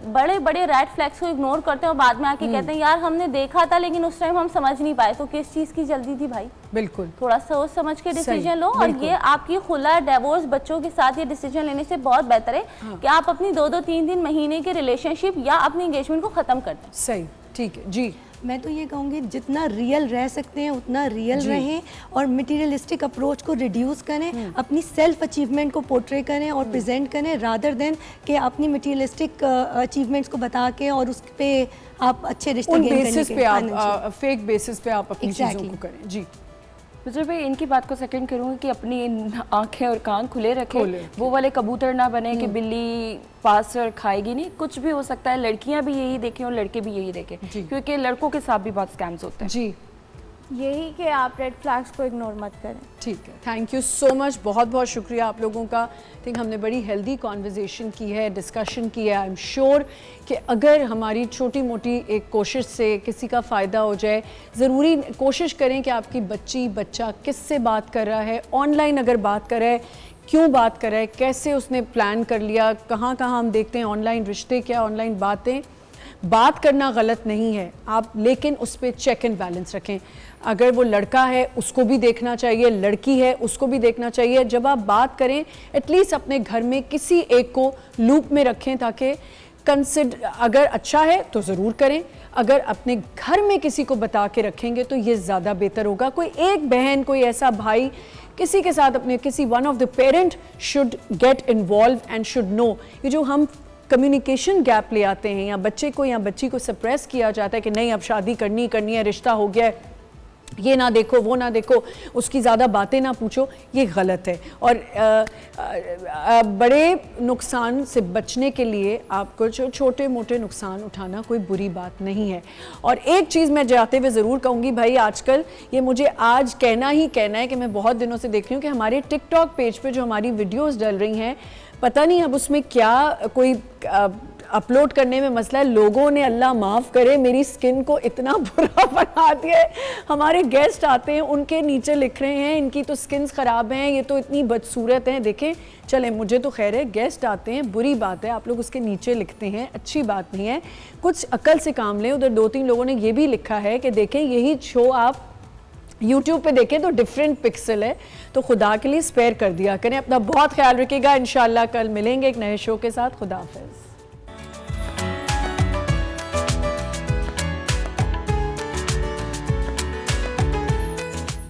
बड़े बड़े रेड फ्लैग्स को इग्नोर करते हैं और बाद में आके कहते हैं यार हमने देखा था लेकिन उस टाइम हम समझ नहीं पाए। तो किस चीज़ की जल्दी थी भाई? बिल्कुल, थोड़ा सोच समझ के डिसीजन लो। और ये आपकी खुला डिवोर्स बच्चों के साथ ये डिसीजन लेने से बहुत बेहतर है कि आप अपनी 2-2, 3-3 महीने के रिलेशनशिप या अपनी एंगेजमेंट को ख़त्म कर दें। सही, ठीक है जी। मैं तो ये कहूँगी जितना रियल रह सकते हैं उतना रियल रहें और मटेरियलिस्टिक अप्रोच को रिड्यूस करें, अपनी सेल्फ अचीवमेंट को पोर्ट्रे करें और प्रेजेंट करें, रादर देन कि अपनी मटेरियलिस्टिक अचीवमेंट्स को बता के और उस पे आप अच्छे रिश्ते गेन करने के, आप फेक बेसिस पे आप अपनी चीज़ों को करें। जी मतलब भाई इनकी बात को सेकंड करूँगी कि अपनी आंखें और कान खुले रखें, वो वाले कबूतर ना बने कि बिल्ली पास और खाएगी नहीं, कुछ भी हो सकता है। लड़कियां भी यही देखें और लड़के भी यही देखें, क्योंकि लड़कों के साथ भी बहुत स्कैम्स होते हैं। जी यही कि आप रेड फ्लैग्स को इग्नोर मत करें। ठीक है, थैंक यू सो मच, बहुत बहुत शुक्रिया आप लोगों का। थिंक हमने बड़ी हेल्दी कॉन्वर्जेसन की है, डिस्कशन की है। आई एम श्योर कि अगर हमारी छोटी मोटी एक कोशिश से किसी का फ़ायदा हो जाए, ज़रूरी कोशिश करें कि आपकी बच्चा किससे बात कर रहा है, ऑनलाइन अगर बात कर रहा है, क्यों बात कर रहा है, कैसे उसने प्लान कर लिया, कहाँ कहाँ हम देखते हैं ऑनलाइन रिश्ते, क्या ऑनलाइन बातें। बात करना गलत नहीं है आप, लेकिन उस पर चेक एंड बैलेंस रखें। अगर वो लड़का है उसको भी देखना चाहिए, लड़की है उसको भी देखना चाहिए। जब आप बात करें एटलीस्ट अपने घर में किसी एक को लूप में रखें, ताकि कंसिडर अगर अच्छा है तो ज़रूर करें, अगर अपने घर में किसी को बता के रखेंगे तो ये ज़्यादा बेहतर होगा। कोई एक बहन, कोई ऐसा भाई किसी के साथ, अपने किसी one of the parent should get involve and should know. ये जो हम कम्युनिकेशन गैप ले आते हैं, या बच्चे को या बच्ची को सप्रेस किया जाता है कि नहीं अब शादी करनी है, रिश्ता हो गया है, ये ना देखो वो ना देखो, उसकी ज़्यादा बातें ना पूछो, ये गलत है। और बड़े नुकसान से बचने के लिए आपको छोटे मोटे नुकसान उठाना कोई बुरी बात नहीं है। और एक चीज़ मैं जाते हुए ज़रूर कहूँगी भाई, आजकल ये मुझे आज कहना है कि मैं बहुत दिनों से देख रही हूँ कि हमारे टिकटॉक पेज पे जो हमारी वीडियोज़ डल रही हैं, पता नहीं अब उसमें क्या कोई अपलोड करने में मसला है। लोगों ने, अल्लाह माफ़ करे, मेरी स्किन को इतना बुरा बना दिया है। हमारे गेस्ट आते हैं, उनके नीचे लिख रहे हैं इनकी तो स्किन्स ख़राब हैं, ये तो इतनी बदसूरत हैं। देखें, चले मुझे तो खैर है, गेस्ट आते हैं, बुरी बात है, आप लोग उसके नीचे लिखते हैं, अच्छी बात नहीं है। कुछ अकल से काम लें। उधर 2-3 लोगों ने ये भी लिखा है कि देखें यही शो आप YouTube पे देखें तो डिफरेंट पिक्सल है, तो खुदा के लिए स्पेयर कर दिया करें। अपना बहुत ख्याल रखिएगा। इंशाल्लाह कल मिलेंगे एक नए शो के साथ। खुदा हाफिज़।